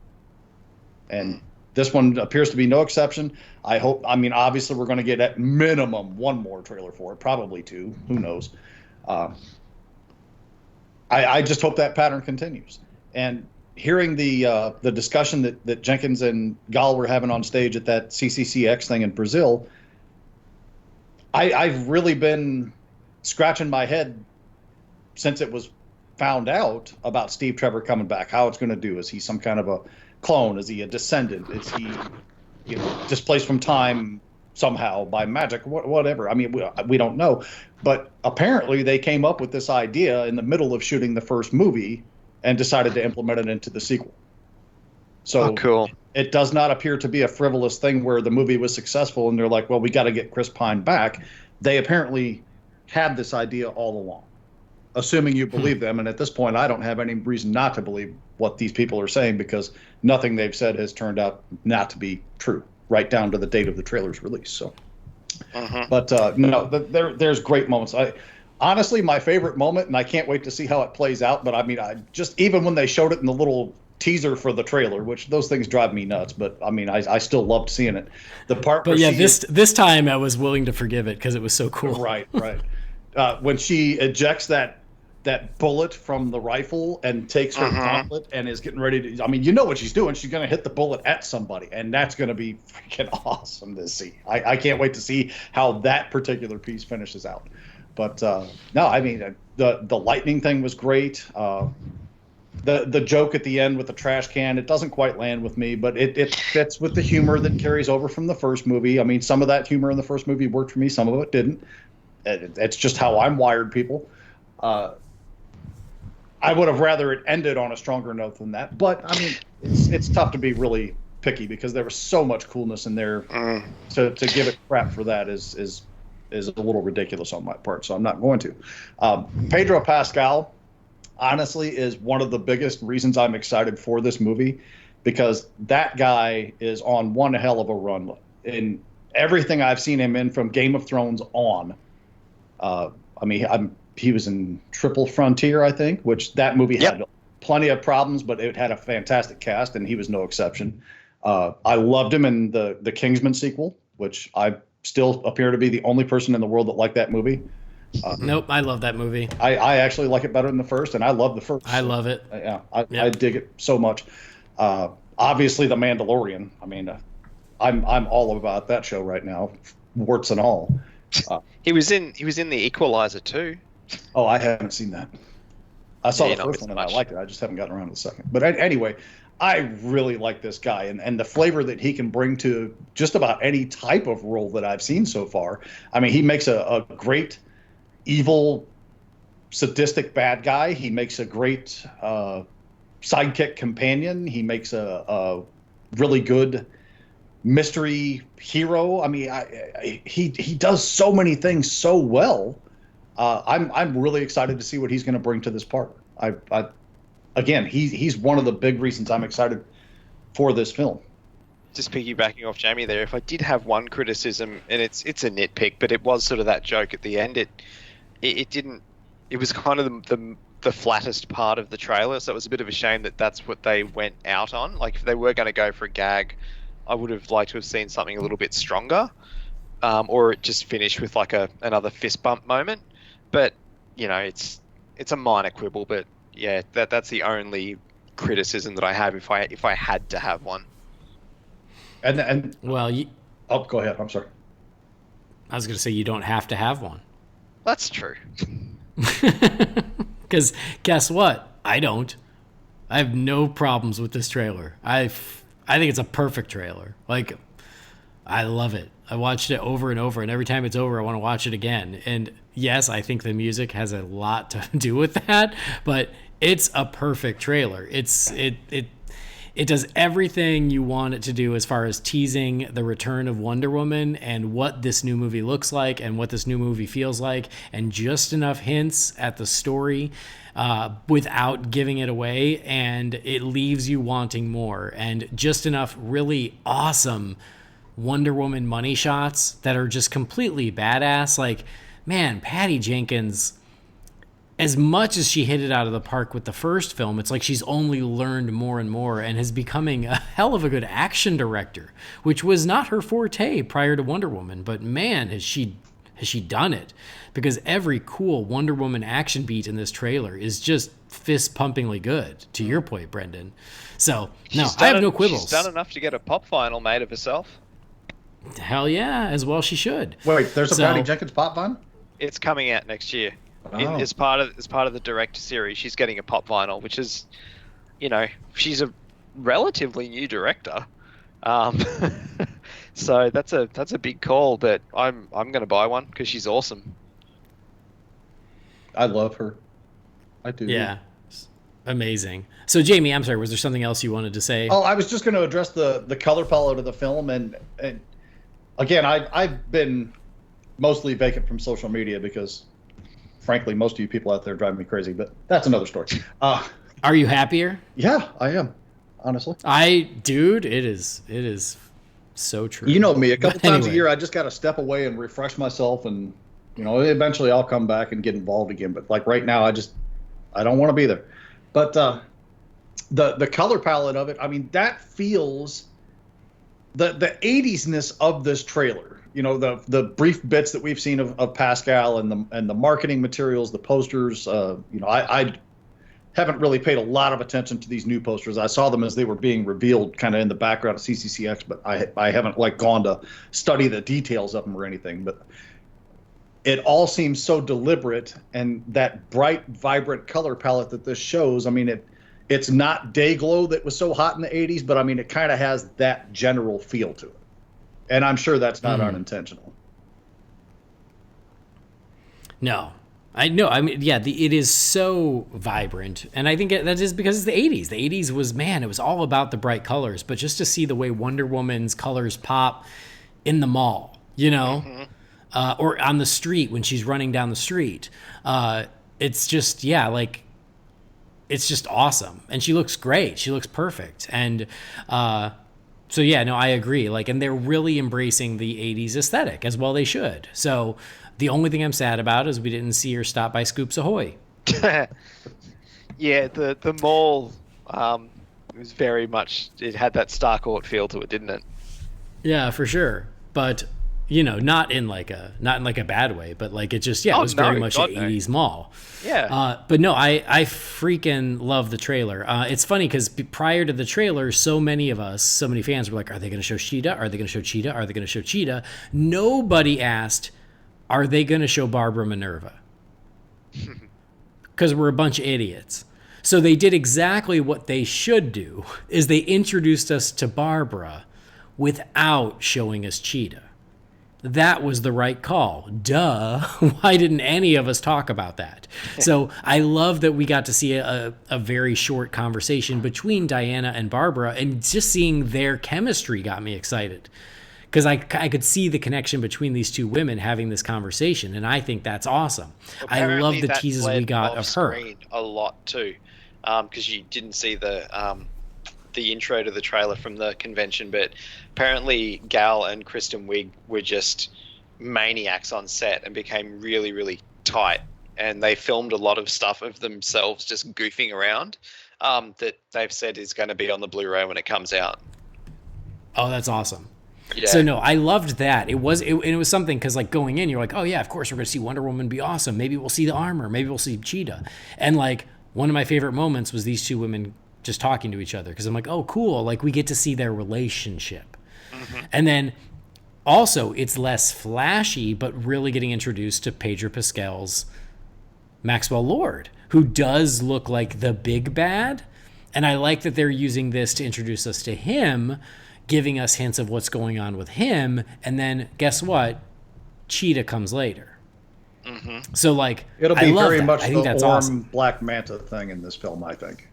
And this one appears to be no exception. I mean, obviously we're going to get at minimum one more trailer for it, probably two, who knows. I just hope that pattern continues. And hearing the discussion that Jenkins and Gal were having on stage at that CCCX thing in Brazil, I've really been scratching my head since it was found out about Steve Trevor coming back, how it's going to do. Is he some kind of a clone? Is he a descendant? Is he, you know, displaced from time somehow by magic, whatever? I mean, we don't know. But apparently they came up with this idea in the middle of shooting the first movie and decided to implement it into the sequel. So cool. It does not appear to be a frivolous thing where the movie was successful and they're like, well, we got to get Chris Pine back. They apparently had this idea all along, assuming you believe them. And at this point, I don't have any reason not to believe what these people are saying, because nothing they've said has turned out not to be true, right down to the date of the trailer's release. So, but no, there's great moments. Honestly, my favorite moment, and I can't wait to see how it plays out. But I mean, even when they showed it in the little teaser for the trailer, which those things drive me nuts. But I mean, I still loved seeing it. The part, but yeah, this time I was willing to forgive it because it was so cool. Right. When she ejects that bullet from the rifle and takes her gauntlet and is getting ready to, I mean, you know what she's doing. She's going to hit the bullet at somebody, and that's going to be freaking awesome to see. I can't wait to see how that particular piece finishes out. But no, I mean, the lightning thing was great. The joke at the end with the trash can, it doesn't quite land with me, but it fits with the humor that carries over from the first movie. I mean, some of that humor in the first movie worked for me, some of it didn't. It's just how I'm wired, people. I would have rather it ended on a stronger note than that, but I mean, it's tough to be really picky because there was so much coolness in there. To give it crap for that is a little ridiculous on my part, so I'm not going to. Pedro Pascal, honestly, is one of the biggest reasons I'm excited for this movie, because that guy is on one hell of a run in everything I've seen him in from Game of Thrones on. I mean, he was in Triple Frontier, I think, which that movie had plenty of problems, but it had a fantastic cast, and he was no exception. I loved him in the Kingsman sequel, which I still appear to be the only person in the world that liked that movie. Nope, I love that movie. I actually like it better than the first, and I love the first. I love it. I dig it so much. Obviously, The Mandalorian. I mean, I'm all about that show right now, warts and all. He was in The Equalizer too. Oh, I haven't seen that. I saw the first one and I liked it. I just haven't gotten around to the second. But anyway, I really like this guy and the flavor that he can bring to just about any type of role that I've seen so far. I mean, he makes a great evil, sadistic bad guy. He makes a great sidekick companion. He makes a really good mystery hero. I mean, he does so many things so well. I'm really excited to see what he's going to bring to this part. Again, he's one of the big reasons I'm excited for this film. Just piggybacking off Jamie there, if I did have one criticism, and it's a nitpick, but it was sort of that joke at the end. It didn't. It was kind of the flattest part of the trailer, so it was a bit of a shame that that's what they went out on. Like if they were going to go for a gag, I would have liked to have seen something a little bit stronger, or it just finished with like another fist bump moment. But you know, it's a minor quibble, but yeah, that's the only criticism that I have if I had to have one. And well, oh, go ahead. I'm sorry. I was going to say you don't have to have one. That's true. Because guess what? I don't. I have no problems with this trailer. I think it's a perfect trailer. Like, I love it. I watched it over and over, and every time it's over, I want to watch it again. And yes, I think the music has a lot to do with that, but it's a perfect trailer. It does everything you want it to do as far as teasing the return of Wonder Woman and what this new movie looks like and what this new movie feels like, and just enough hints at the story without giving it away, and it leaves you wanting more, and just enough really awesome Wonder Woman money shots that are just completely badass. Like, man, Patty Jenkins, as much as she hit it out of the park with the first film, it's like she's only learned more and more and is becoming a hell of a good action director, which was not her forte prior to Wonder Woman. But man, has she done it, because every cool Wonder Woman action beat in this trailer is just fist-pumpingly good, to your point, Brendan. So, no, I have no quibbles. She's done enough to get a pop vinyl made of herself. Hell yeah, as well she should. Wait, there's a Patty Jenkins pop vinyl? It's coming out next year. Oh. As part of the director series, she's getting a pop vinyl, which is, you know, she's a relatively new director, so that's a big call. But I'm going to buy one because she's awesome. I love her. I do. Yeah, amazing. So Jamie, I'm sorry, was there something else you wanted to say? Oh, I was just going to address the color palette of the film, and again, I've been mostly vacant from social media because, frankly, most of you people out there drive me crazy, but that's another story. Are you happier? Yeah, I am, honestly. Dude, it is so true. You know me, a couple times a year, I just got to step away and refresh myself, and, you know, eventually I'll come back and get involved again. But like right now, I don't want to be there. But the color palette of it, I mean, that feels the 80s-ness of this trailer. You know, the brief bits that we've seen of Pascal and the marketing materials, the posters. You know, I haven't really paid a lot of attention to these new posters. I saw them as they were being revealed kind of in the background of CCCX, but I haven't like gone to study the details of them or anything. But it all seems so deliberate, and that bright, vibrant color palette that this shows, I mean, it's not Dayglow that was so hot in the 80s, but I mean, it kind of has that general feel to it. And I'm sure that's not unintentional. No. I mean, yeah, it is so vibrant. And I think that is because it's the 80s. The 80s was, man, it was all about the bright colors. But just to see the way Wonder Woman's colors pop in the mall, you know, or on the street when she's running down the street, it's just, yeah, like, it's just awesome. And she looks great. She looks perfect. And so, yeah, no, I agree. Like, and they're really embracing the 80s aesthetic, as well they should. So the only thing I'm sad about is we didn't see her stop by Scoops Ahoy. Yeah, the mall was very much, it had that Star Court feel to it, didn't it? Yeah, for sure. But, you know, not in like a bad way, but like it just, it was very much an 80s mall. Yeah. But no, I freaking love the trailer. It's funny because prior to the trailer, so many fans were like, are they going to show Cheetah? Are they going to show Cheetah? Are they going to show Cheetah? Nobody asked, are they going to show Barbara Minerva? Because we're a bunch of idiots. So they did exactly what they should do, is they introduced us to Barbara without showing us Cheetah. That was the right call. Duh. Why didn't any of us talk about that? So I love that we got to see a very short conversation between Diana and Barbara, and just seeing their chemistry got me excited. Because I could see the connection between these two women having this conversation, and I think that's awesome. Apparently, I love the teases we got of her. A lot too, because you didn't see the intro to the trailer from the convention, but apparently Gal and Kristen Wiig were just maniacs on set and became really, really tight, and they filmed a lot of stuff of themselves just goofing around that they've said is going to be on the Blu-ray when it comes out. Oh, that's awesome. Yeah. So no, I loved that. It was something, because like going in, you're like, oh yeah, of course we're going to see Wonder Woman be awesome. Maybe we'll see the armor. Maybe we'll see Cheetah. And like one of my favorite moments was these two women just talking to each other, because I'm like, oh cool, like we get to see their relationship. And then also it's less flashy, but really getting introduced to Pedro Pascal's Maxwell Lord, who does look like the big bad. And I like that they're using this to introduce us to him, giving us hints of what's going on with him. And then guess what? Cheetah comes later. So like, it'll be very much I think the that's Orm awesome. Black Manta thing in this film, I think.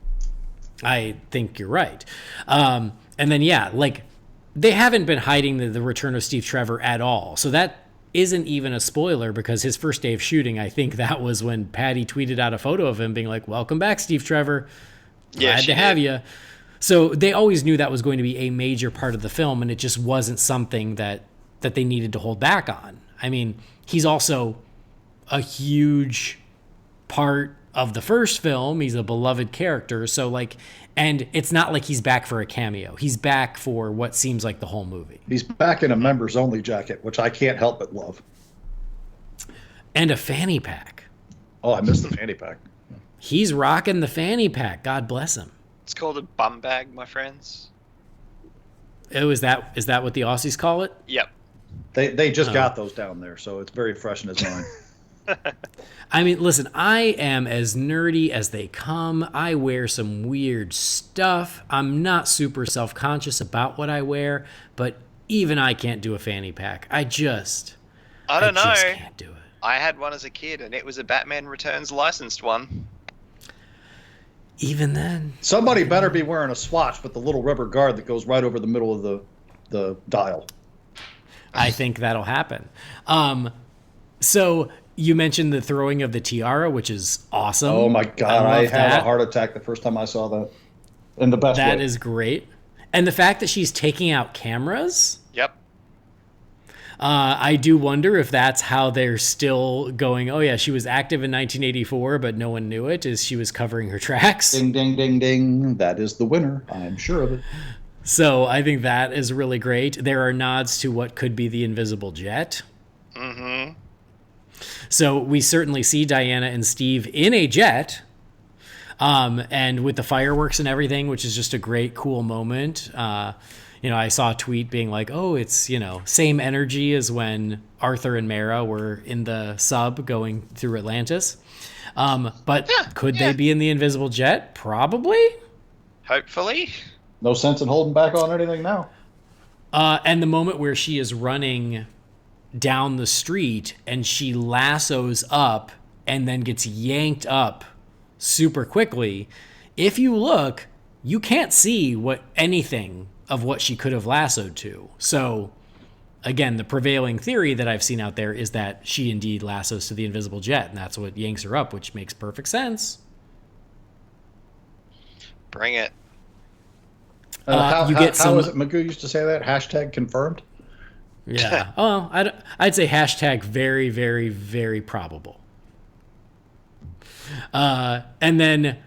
I think you're right. And then, yeah, like they haven't been hiding the return of Steve Trevor at all. So that isn't even a spoiler, because his first day of shooting, I think that was when Patty tweeted out a photo of him being like, welcome back, Steve Trevor. Glad to have you. So they always knew that was going to be a major part of the film, and it just wasn't something that they needed to hold back on. I mean, he's also a huge part of the first film. He's a beloved character. So like, and it's not like he's back for a cameo. He's back for what seems like the whole movie. He's back in a members only jacket, which I can't help but love. And a fanny pack. Oh, I missed the fanny pack. He's rocking the fanny pack. God bless him. It's called a bum bag, my friends. Oh, is that what the Aussies call it? Yep. They just got those down there, so it's very fresh in his mind. I mean, listen, I am as nerdy as they come. I wear some weird stuff. I'm not super self-conscious about what I wear, but even I can't do a fanny pack. I just can't do it. I had one as a kid, and it was a Batman Returns licensed one. Even then, somebody better be wearing a swatch with the little rubber guard that goes right over the middle of the dial. I think that'll happen. So you mentioned the throwing of the tiara, which is awesome. Oh my God, I had a heart attack the first time I saw that. In the best way. That is great. And the fact that she's taking out cameras. Yep. I do wonder if that's how they're still going, oh yeah, she was active in 1984, but no one knew it, as she was covering her tracks. Ding, ding, ding, ding. That is the winner. I'm sure of it. So I think that is really great. There are nods to what could be the invisible jet. Mm-hmm. So we certainly see Diana and Steve in a jet, and with the fireworks and everything, which is just a great, cool moment. I saw a tweet being like, oh, it's, same energy as when Arthur and Mara were in the sub going through Atlantis. But could they be in the invisible jet? Probably. Hopefully. No sense in holding back on anything now. And the moment where she is running down the street and she lassos up and then gets yanked up super quickly. If you look, you can't see anything of what she could have lassoed to. So again, the prevailing theory that I've seen out there is that she indeed lassos to the invisible jet, and that's what yanks her up, which makes perfect sense. Bring it. How was it Magoo used to say that? Hashtag confirmed? Yeah. Oh, I'd say hashtag very, very, very probable. And then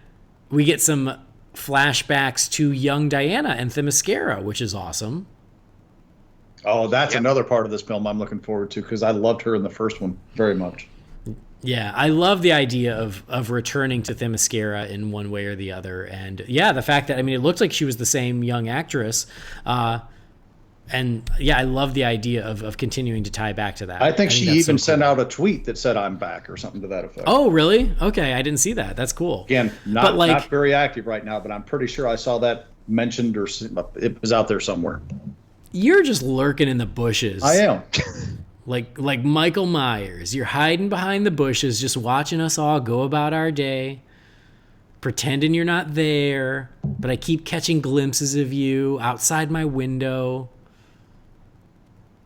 we get some flashbacks to young Diana and Themyscira, which is awesome. Oh, that's another part of this film I'm looking forward to, because I loved her in the first one very much. Yeah, I love the idea of returning to Themyscira in one way or the other. And yeah, the fact that, it looked like she was the same young actress. And yeah, I love the idea of continuing to tie back to that. I think she even sent out a tweet that said, I'm back, or something to that effect. Oh, really? Okay, I didn't see that. That's cool. Again, not very active right now, but I'm pretty sure I saw that mentioned, or it was out there somewhere. You're just lurking in the bushes. I am. Like Michael Myers. You're hiding behind the bushes, just watching us all go about our day, pretending you're not there, but I keep catching glimpses of you outside my window.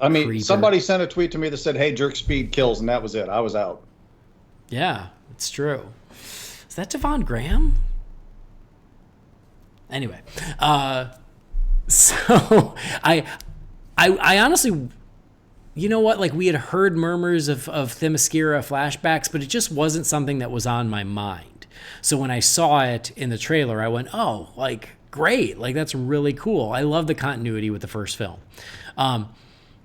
Creeper. Somebody sent a tweet to me that said, hey, jerk speed kills, and that was it. I was out. Yeah, it's true. Is that Devon Graham? Anyway, so I honestly, you know what? Like, we had heard murmurs of Themyscira flashbacks, but it just wasn't something that was on my mind. So when I saw it in the trailer, I went, oh, like, great. Like, that's really cool. I love the continuity with the first film.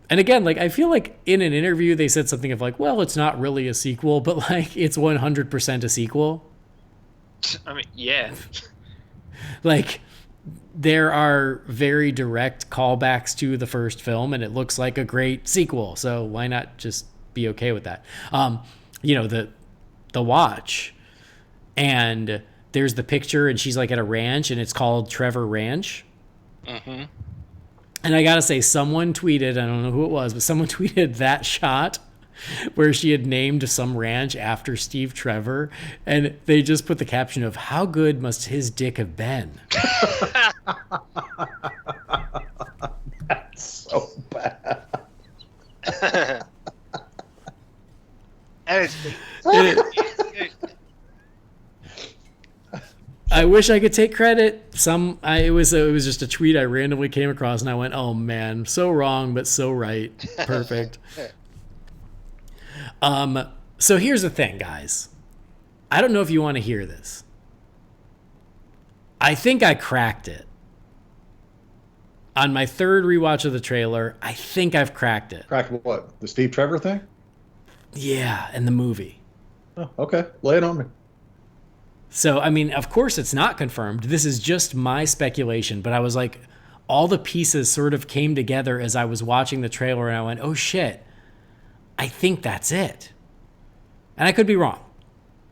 And again, like, I feel like in an interview, they said something of like, well, it's not really a sequel, but like, it's 100% a sequel. Yeah. Like, there are very direct callbacks to the first film, and it looks like a great sequel. So why not just be okay with that? The watch, and there's the picture, and she's like at a ranch, and it's called Trevor Ranch. Mm-hmm. And I gotta say, someone tweeted, I don't know who it was, but someone tweeted that shot where she had named some ranch after Steve Trevor, and they just put the caption of, how good must his dick have been? That's so bad. I wish I could take credit. It was just a tweet I randomly came across, and I went, "Oh man, so wrong, but so right, perfect." So here's the thing, guys. I don't know if you want to hear this. I think I cracked it. On my third rewatch of the trailer, I think I've cracked it. Cracked what? The Steve Trevor thing? Yeah, and the movie. Oh, okay. Lay it on me. So, of course it's not confirmed. This is just my speculation, but I was like, all the pieces sort of came together as I was watching the trailer, and I went, oh shit, I think that's it. And I could be wrong.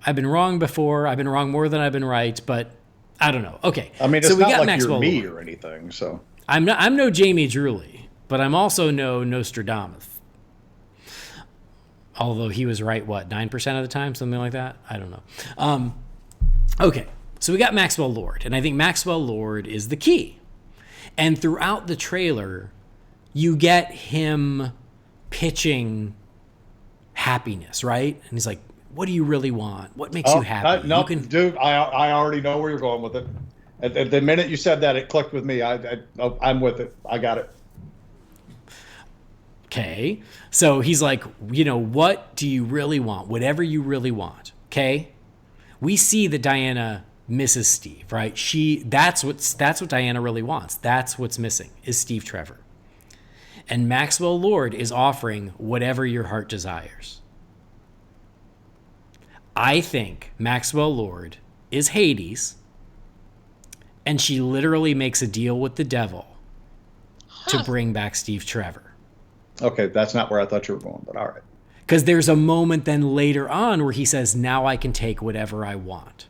I've been wrong before. I've been wrong more than I've been right, but I don't know. Okay. It's so not like Maxwell you're me or anything, so. I'm no Jamie Drewley, but I'm also no Nostradamus. Although he was right, 9% of the time? Something like that? I don't know. Okay, so we got Maxwell Lord, and I think Maxwell Lord is the key. And throughout the trailer, you get him pitching happiness, right? And he's like, what do you really want? What makes you happy? Dude, I already know where you're going with it. At the minute you said that, it clicked with me. I'm with it. I got it. Okay. So he's like, what do you really want? Whatever you really want. Okay. We see that Diana misses Steve, right? That's what Diana really wants. That's what's missing is Steve Trevor. And Maxwell Lord is offering whatever your heart desires. I think Maxwell Lord is Hades, and she literally makes a deal with the devil to bring back Steve Trevor. Okay, that's not where I thought you were going, but all right. Because there's a moment then later on where he says, now I can take whatever I want.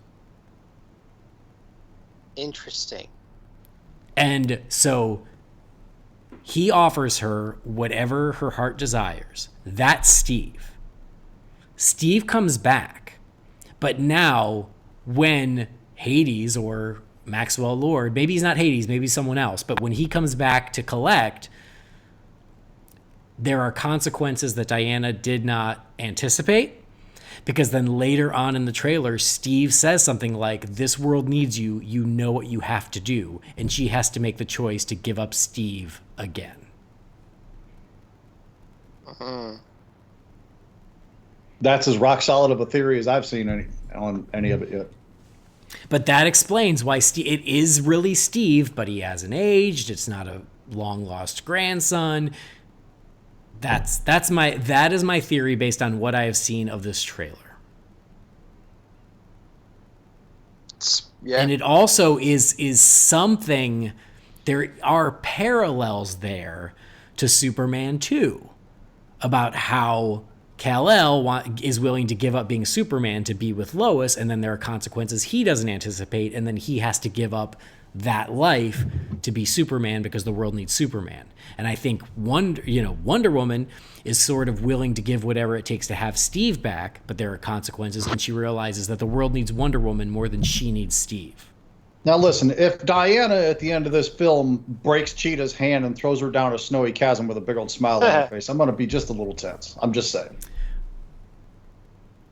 Interesting. And so he offers her whatever her heart desires. That's Steve. Steve comes back. But now when Hades or Maxwell Lord, maybe he's not Hades, maybe someone else, but when he comes back to collect, there are consequences that Diana did not anticipate. Because then later on in the trailer, Steve says something like, this world needs you. You know what you have to do. And she has to make the choice to give up Steve again. That's as rock solid of a theory as I've seen on any of it yet. But that explains why it is really Steve, but he hasn't aged. It's not a long lost grandson. That is my theory based on what I have seen of this trailer. Yeah. And it also is something, there are parallels there to Superman 2 about how Kal-El is willing to give up being Superman to be with Lois, and then there are consequences he doesn't anticipate, and then he has to give up that life to be Superman because the world needs Superman. And I think Wonder Woman is sort of willing to give whatever it takes to have Steve back, but there are consequences, and she realizes that the world needs Wonder Woman more than she needs Steve. Now listen, if Diana at the end of this film breaks Cheetah's hand and throws her down a snowy chasm with a big old smile on her face, I'm going to be just a little tense. I'm just saying.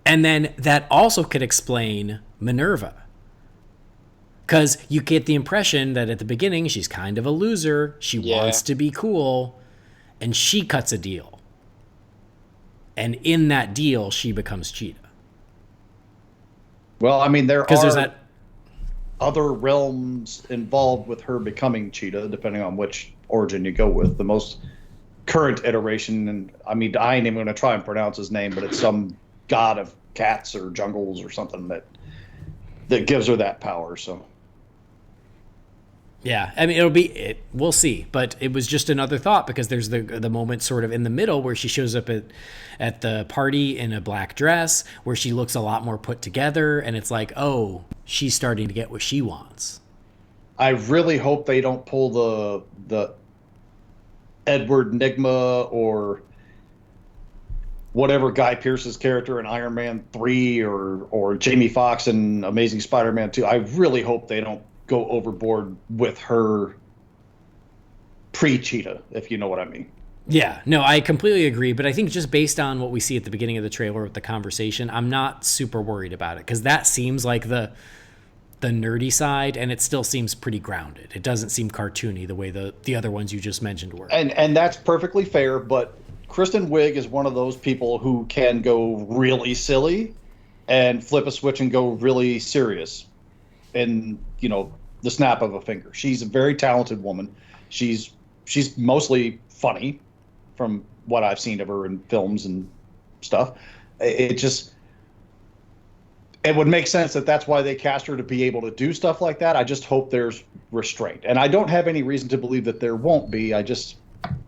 And then that also could explain Minerva. Because you get the impression that at the beginning, she's kind of a loser. She wants to be cool. And she cuts a deal. And in that deal, she becomes Cheetah. Well, I mean, there's that other realms involved with her becoming Cheetah, depending on which origin you go with. The most current iteration, and I mean, I ain't even going to try and pronounce his name, but it's some god of cats or jungles or something that gives her that power, so... Yeah, I mean, we'll see. But it was just another thought because there's the moment sort of in the middle where she shows up at the party in a black dress where she looks a lot more put together. And it's like, oh, she's starting to get what she wants. I really hope they don't pull the Edward Nygma or whatever Guy Pearce's character in Iron Man 3 or Jamie Foxx in Amazing Spider-Man 2. I really hope they don't go overboard with her pre-Cheetah, if you know what I mean. Yeah, no, I completely agree. But I think just based on what we see at the beginning of the trailer with the conversation, I'm not super worried about it because that seems like the nerdy side, and it still seems pretty grounded. It doesn't seem cartoony the way the other ones you just mentioned were. And that's perfectly fair, but Kristen Wiig is one of those people who can go really silly and flip a switch and go really serious in, the snap of a finger. She's a very talented woman. She's mostly funny from what I've seen of her in films and stuff. It would make sense that that's why they cast her to be able to do stuff like that. I just hope there's restraint. And I don't have any reason to believe that there won't be. I just,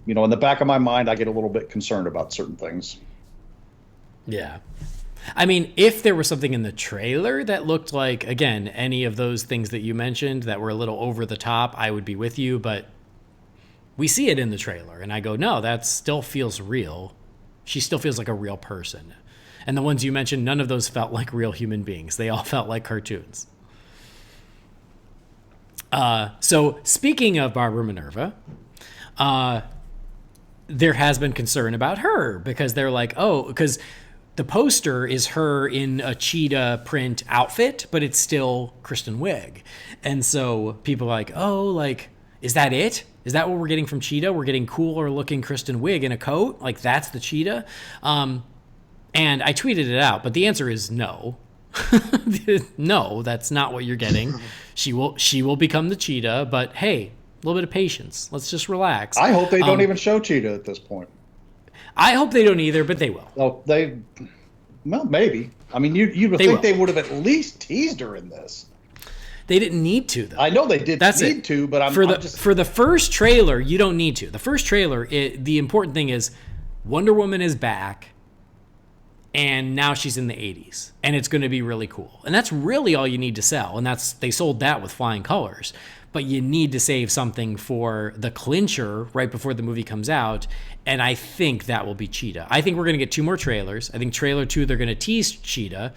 in the back of my mind, I get a little bit concerned about certain things. Yeah. I mean, if there was something in the trailer that looked like, again, any of those things that you mentioned that were a little over the top, I would be with you. But we see it in the trailer, and I go, no, that still feels real. She still feels like a real person. And the ones you mentioned, none of those felt like real human beings. They all felt like cartoons. So speaking of Barbara Minerva, there has been concern about her because they're like, because the poster is her in a cheetah print outfit, but it's still Kristen Wiig. And so people are like, is that it? Is that what we're getting from Cheetah? We're getting cooler looking Kristen Wiig in a coat? Like, that's the Cheetah? And I tweeted it out, but the answer is no. No, that's not what you're getting. She will become the Cheetah, but hey, a little bit of patience. Let's just relax. I hope they don't even show Cheetah at this point. I hope they don't either, but they will. Oh, well, maybe. I mean, you would think they would have at least teased her in this. They didn't need to, though. I know they didn't need to, but for the first trailer, you don't need to. The first trailer, the important thing is Wonder Woman is back, and now she's in the 80s, and it's going to be really cool. And that's really all you need to sell, and they sold that with flying colors. But you need to save something for the clincher right before the movie comes out, and I think that will be Cheetah. I think we're going to get 2 more trailers. I think trailer 2, they're going to tease Cheetah,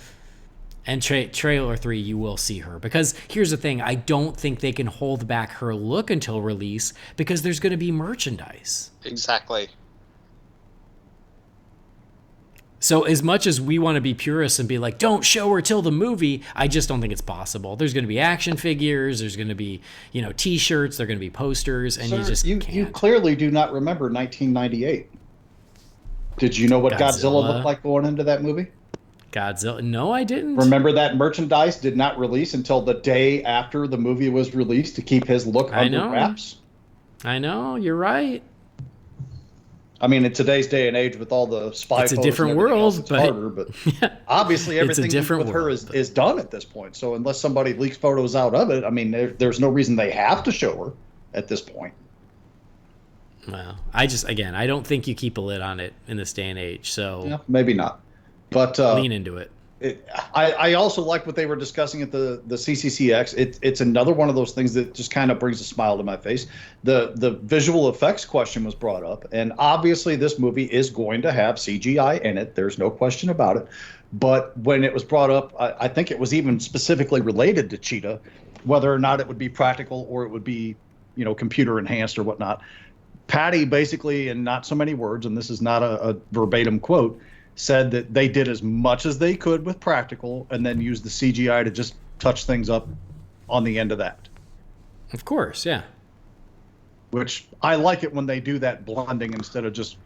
and trailer 3, you will see her. Because here's the thing, I don't think they can hold back her look until release, because there's going to be merchandise. Exactly. So as much as we want to be purists and be like, don't show her till the movie, I just don't think it's possible. There's going to be action figures, there's going to be, T-shirts, there're going to be posters, and Sir, you can't. You clearly do not remember 1998. Did you know what Godzilla looked like going into that movie? Godzilla? No, I didn't. Remember that merchandise did not release until the day after the movie was released to keep his look under wraps? I know, you're right. I mean, in today's day and age, with all the spy photos, it's a different world, it's harder. But obviously, everything with her is done at this point. So unless somebody leaks photos out of it, I mean, there's no reason they have to show her at this point. Well, I don't think you keep a lid on it in this day and age. So yeah, maybe not, but lean into it. I also like what they were discussing at the CCCX. It's another one of those things that just kind of brings a smile to my face. The visual effects question was brought up, and obviously this movie is going to have CGI in it. There's no question about it. But when it was brought up, I think it was even specifically related to Cheetah, whether or not it would be practical or it would be, computer enhanced or whatnot. Patty basically, in not so many words, and this is not a verbatim quote, said that they did as much as they could with practical and then used the CGI to just touch things up on the end of that. Of course, yeah. Which I like it when they do that blending instead of just,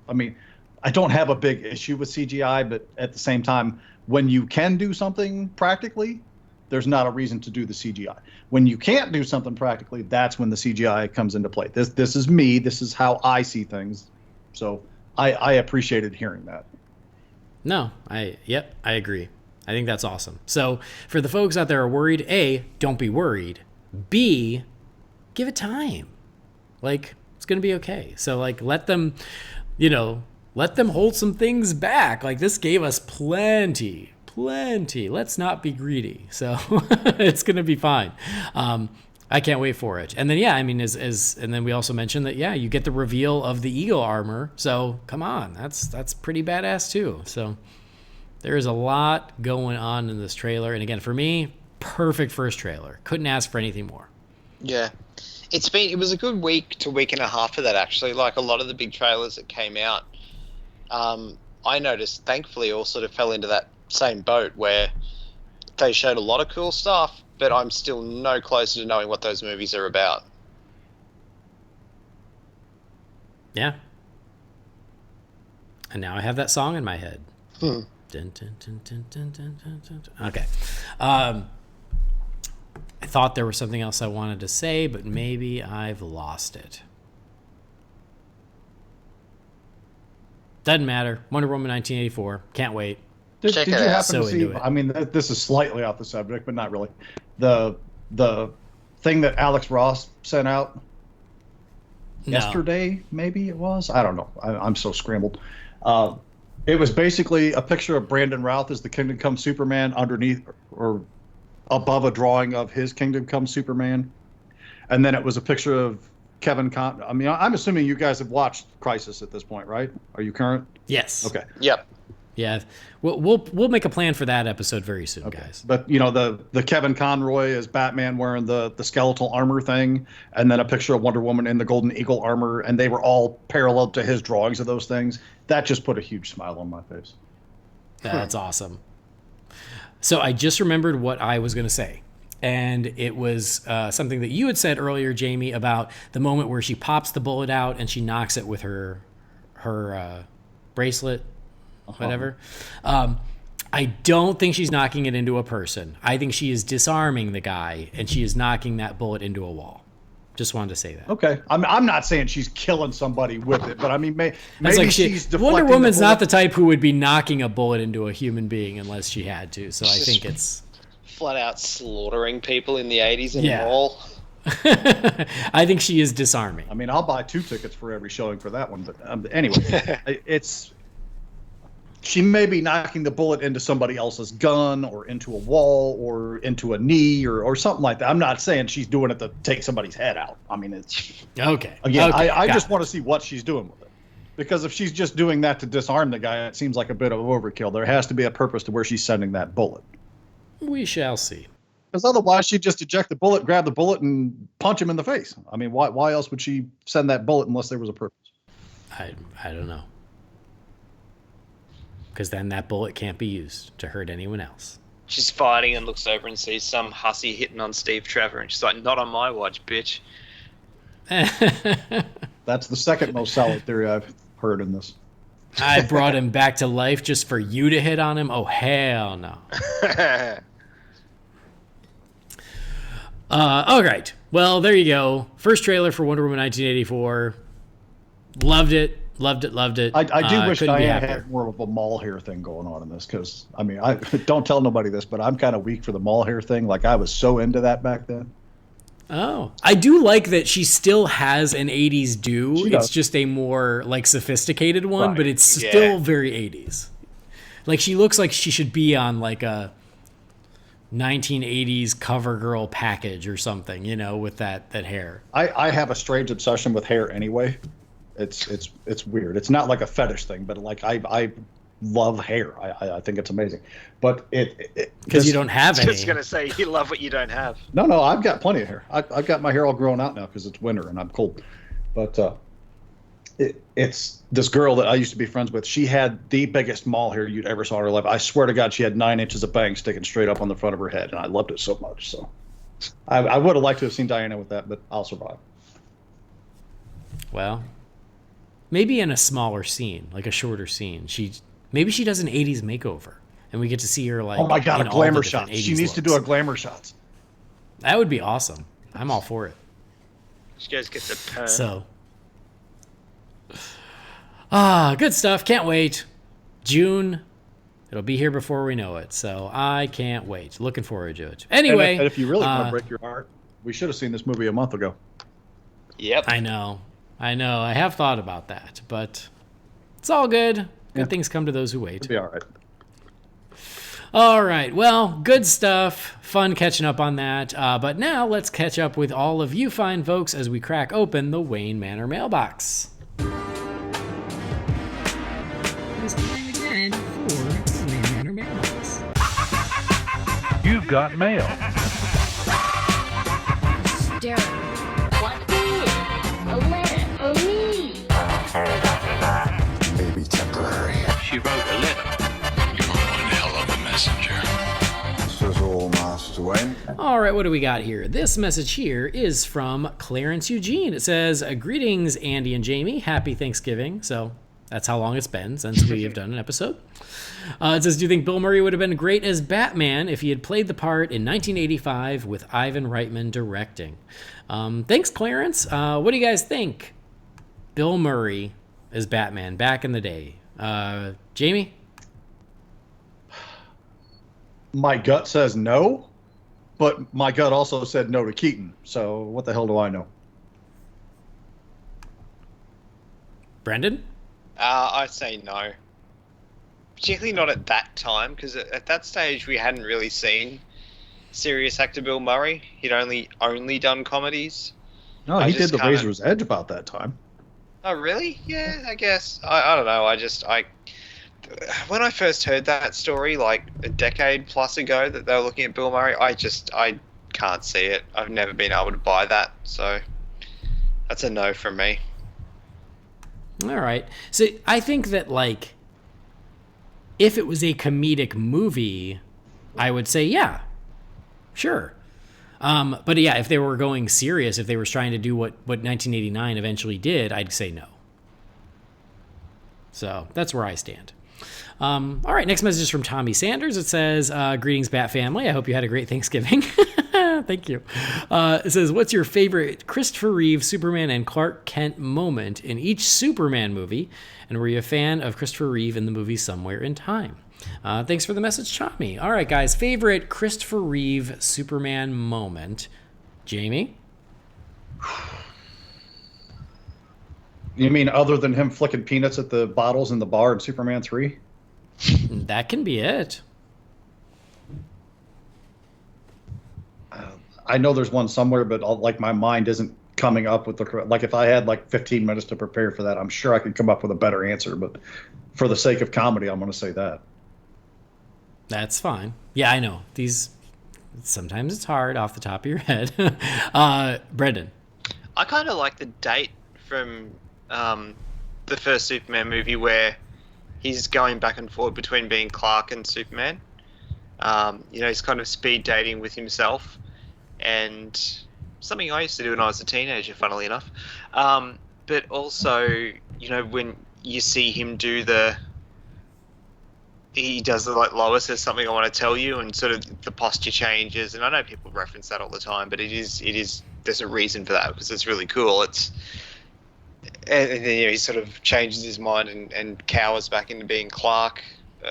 I don't have a big issue with CGI, but at the same time, when you can do something practically, there's not a reason to do the CGI. When you can't do something practically, that's when the CGI comes into play. This is me. This is how I see things. So I appreciated hearing that. No, I agree. I think that's awesome. So for the folks out there who are worried, A, don't be worried. B, give it time. Like, it's going to be okay. So let them hold some things back. Like, this gave us plenty. Let's not be greedy. So it's going to be fine. I can't wait for it. And then, and then we also mentioned that, you get the reveal of the eagle armor. So come on, that's pretty badass too. So there is a lot going on in this trailer. And again, for me, perfect first trailer. Couldn't ask for anything more. Yeah. It was a good week to week and a half for that, actually. Like a lot of the big trailers that came out, I noticed, thankfully, all sort of fell into that same boat where they showed a lot of cool stuff, but I'm still no closer to knowing what those movies are about. Yeah. And now I have that song in my head. Okay. I thought there was something else I wanted to say, but maybe I've lost it. Doesn't matter. Wonder Woman 1984. Can't wait. Did you happen to see? I mean, this is slightly off the subject, but not really. The thing that Alex Ross sent out yesterday, maybe it was. I don't know. I'm so scrambled. It was basically a picture of Brandon Routh as the Kingdom Come Superman underneath or above a drawing of his Kingdom Come Superman, and then it was a picture of Kevin Con. I mean, I'm assuming you guys have watched Crisis at this point, right? Are you current? Yes. Okay. Yep. Yeah, we'll make a plan for that episode very soon, guys. But the Kevin Conroy as Batman wearing the skeletal armor thing, and then a picture of Wonder Woman in the Golden Eagle armor, and they were all parallel to his drawings of those things. That just put a huge smile on my face. That's awesome. So I just remembered what I was going to say. And it was something that you had said earlier, Jamie, about the moment where she pops the bullet out and she knocks it with her bracelet, whatever. I don't think she's knocking it into a person. I think she is disarming the guy, and she is knocking that bullet into a wall. Just wanted to say that. Okay. I'm not saying she's killing somebody with it, but I mean, maybe like she's deflecting Wonder Woman's the bullet. not the type who would be knocking a bullet into a human being unless she had to. So I think it's flat out slaughtering people in the 80s in a mall. I think she is disarming. I mean, I'll buy 2 tickets for every showing for that one. But anyway, she may be knocking the bullet into somebody else's gun or into a wall or into a knee or something like that. I'm not saying she's doing it to take somebody's head out. I mean, it's okay. Again, okay, I just want to see what she's doing with it. Because if she's just doing that to disarm the guy, it seems like a bit of overkill. There has to be a purpose to where she's sending that bullet. We shall see. Because otherwise, she'd just eject the bullet, grab the bullet, and punch him in the face. I mean, why else would she send that bullet unless there was a purpose? I don't know. Because then that bullet can't be used to hurt anyone else. She's fighting and looks over and sees some hussy hitting on Steve Trevor, and she's like, "Not on my watch, bitch." That's the second most solid theory I've heard in this. I brought him back to life just for you to hit on him? Oh, hell no. All right. Well, there you go. First trailer for Wonder Woman 1984. Loved it. Loved it. I do wish Diana had more of a mall hair thing going on in this because, I mean, I don't tell nobody this, but I'm kind of weak for the mall hair thing. Like, I was so into that back then. Oh, I do like that she still has an 80s do. It's just a more like sophisticated one, but it's still very 80s. Like she looks like she should be on like a 1980s CoverGirl package or something, you know, with that hair. I have a strange obsession with hair anyway. It's weird. It's not like a fetish thing, but like I love hair. I think it's amazing. But because you don't have any. Just gonna say you love what you don't have. No, I've got plenty of hair. I've got my hair all grown out now because it's winter and I'm cold. But it's this girl that I used to be friends with. She had the biggest mall hair you'd ever saw in her life. I swear to God, she had 9 inches of bangs sticking straight up on the front of her head, and I loved it so much. So I would have liked to have seen Diana with that, but I'll survive. Well, maybe in a smaller scene, like a shorter scene. Maybe she does an 80s makeover, and we get to see her like. Oh my God, a glamour shot! She needs looks. to do a glamour shot. That would be awesome. I'm all for it. She guys get the perm. So. Good stuff. Can't wait. June. It'll be here before we know it. So I can't wait. Looking forward to it. Anyway. And if you really want to break your heart, we should have seen this movie a month ago. Yep. I know. I have thought about that, but it's all good. Good things come to those who wait. It'll be all right. All right. Well, good stuff. Fun catching up on that. But now let's catch up with all of you fine folks as we crack open the Wayne Manor mailbox. It's time again for the Wayne Manor mailbox. You've got mail. What is a letter for me? Maybe temporary. She wrote a letter. You're one hell of a messenger. This is all, Master Wayne. All right, what do we got here? This message here is from Clarence Eugene. It says, greetings, Andy and Jamie. Happy Thanksgiving. So that's how long it's been since we have done an episode. It says, do you think Bill Murray would have been great as Batman if he had played the part in 1985 with Ivan Reitman directing? Thanks, Clarence. What do you guys think? Bill Murray as Batman back in the day. Jamie? My gut says no, but my gut also said no to Keaton. So what the hell do I know? Brendan? I say no. Particularly not at that time, because at that stage we hadn't really seen serious actor Bill Murray. He'd only done comedies. No, he did The Razor's Edge about that time. Oh, really? Yeah, I guess. I don't know. When I first heard that story, like a decade plus ago, that they were looking at Bill Murray, I can't see it. I've never been able to buy that, so that's a no from me. All right. So I think that, like, if it was a comedic movie, I would say, yeah, sure. But yeah, if they were going serious, if they were trying to do what 1989 eventually did, I'd say no. So that's where I stand. All right, next message is from Tommy Sanders. It says, greetings, Bat family. I hope you had a great Thanksgiving. Thank you. It says, what's your favorite Christopher Reeve, Superman, and Clark Kent moment in each Superman movie? And were you a fan of Christopher Reeve in the movie Somewhere in Time? Thanks for the message, Tommy. All right, guys, favorite Christopher Reeve Superman moment. Jamie? You mean other than him flicking peanuts at the bottles in the bar in Superman 3? That can be it. I know there's one somewhere, but my mind isn't coming up with the correct. Like if I had 15 minutes to prepare for that, I'm sure I could come up with a better answer. But for the sake of comedy, I'm going to say that. That's fine. Yeah, I know. Sometimes it's hard off the top of your head. Brendan. I kind of like the date from the first Superman movie where he's going back and forth between being Clark and Superman. He's kind of speed dating with himself, and something I used to do when I was a teenager, funnily enough. But also, when you see him do he does the Lois says something I want to tell you, and sort of the posture changes. And I know people reference that all the time, but it is there's a reason for that because it's really cool. And then he sort of changes his mind and cowers back into being Clark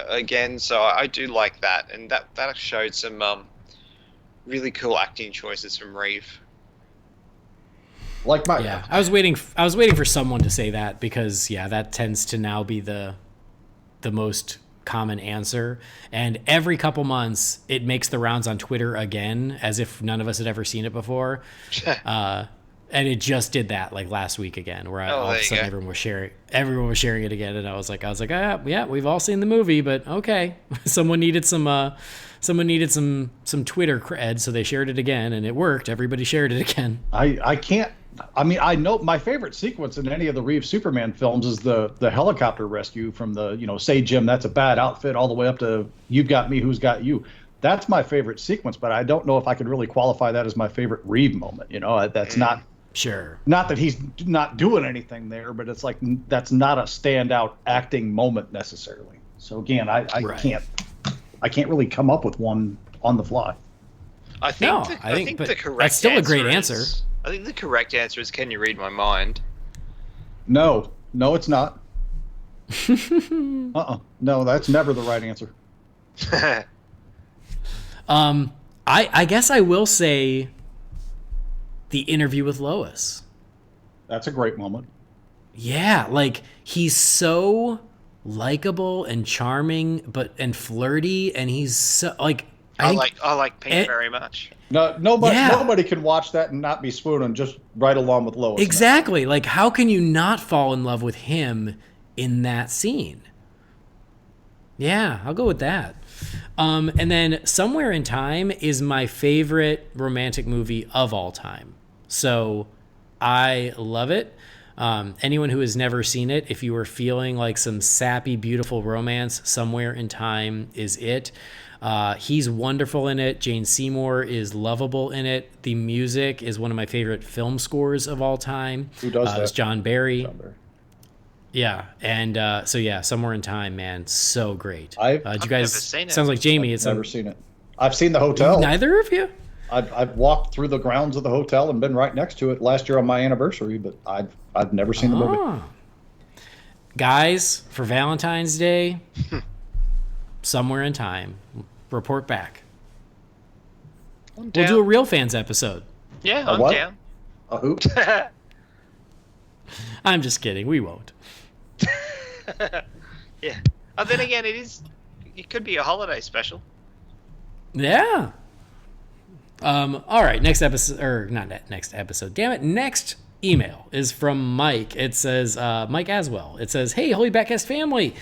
again. So I do like that, and that showed some really cool acting choices from Reeve. I was waiting for someone to say that because that tends to now be the most common answer, and every couple months it makes the rounds on Twitter again as if none of us had ever seen it before. And it just did that last week again, where all of a sudden everyone was sharing it again, and I was like, yeah, we've all seen the movie, but okay, someone needed some Twitter cred, so they shared it again, and it worked. Everybody shared it again. I know my favorite sequence in any of the Reeve Superman films is the helicopter rescue from the, say, Jim, that's a bad outfit, all the way up to You've Got Me, Who's Got You. That's my favorite sequence, but I don't know if I could really qualify that as my favorite Reeve moment. That's not. Sure. Not that he's not doing anything there, but it's that's not a standout acting moment necessarily. So again, I can't really come up with one on the fly. I think the correct that's still a great answer. I think the correct answer is, can you read my mind? No, it's not. No, that's never the right answer. I guess I will say the interview with Lois. That's a great moment. Yeah, he's so likable and charming, and flirty, and he's so I like Pink very much. No, nobody can watch that and not be swooning just right along with Lois. Exactly. How can you not fall in love with him in that scene? Yeah, I'll go with that. And then Somewhere in Time is my favorite romantic movie of all time. So I love it. Anyone who has never seen it, if you are feeling some sappy, beautiful romance, Somewhere in Time is it. He's wonderful in it. Jane Seymour is lovable in it. The music is one of my favorite film scores of all time. Who does that? It's John Barry. Yeah, and Somewhere in Time, man, so great. I've never seen it. Sounds like Jamie. I've never seen it. I've seen The Hotel. Neither of you? I've walked through the grounds of the hotel and been right next to it last year on my anniversary, but I've never seen the movie. Guys, for Valentine's Day, Somewhere in Time. Report back. We'll do a Real Fans episode. Yeah, I'm down. A hoot? I'm just kidding. We won't. Yeah. Then again, it could be a holiday special. Yeah. All right. Next episode, or not next episode. Damn it. Next email is from Mike. It says, Mike Aswell. It says, hey, Holy BatCast family.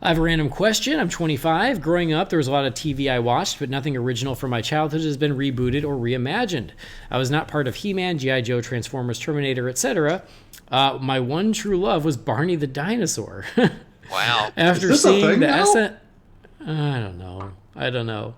I have a random question. I'm 25. Growing up, there was a lot of TV I watched, but nothing original from my childhood has been rebooted or reimagined. I was not part of He-Man, G.I. Joe, Transformers, Terminator, etc. My one true love was Barney the Dinosaur. Wow. After seeing the I don't know.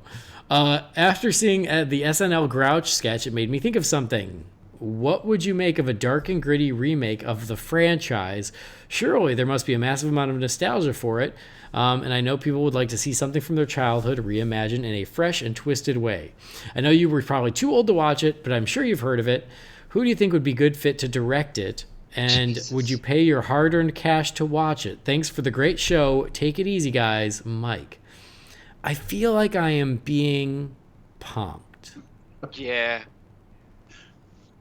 After seeing the SNL Grouch sketch, it made me think of something. What would you make of a dark and gritty remake of the franchise? Surely there must be a massive amount of nostalgia for it, and I know people would like to see something from their childhood reimagined in a fresh and twisted way. I know you were probably too old to watch it, but I'm sure you've heard of it. Who do you think would be good fit to direct it? And would you pay your hard-earned cash to watch it? Thanks for the great show. Take it easy, guys. Mike. I feel like I am being punked. Yeah.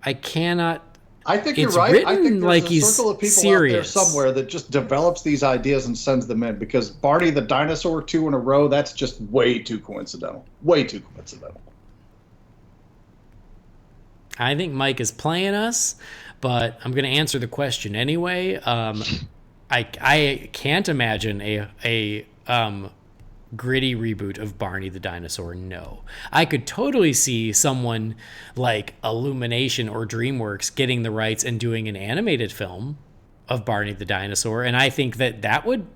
I cannot. I think you're right. I think there's like a circle of people serious out there somewhere that just develops these ideas and sends them in, because Barney the Dinosaur 2 in a row, that's just way too coincidental. Way too coincidental. I think Mike is playing us, but I'm going to answer the question anyway. I can't imagine a gritty reboot of Barney the Dinosaur. No. I could totally see someone like Illumination or DreamWorks getting the rights and doing an animated film of Barney the Dinosaur, and I think that would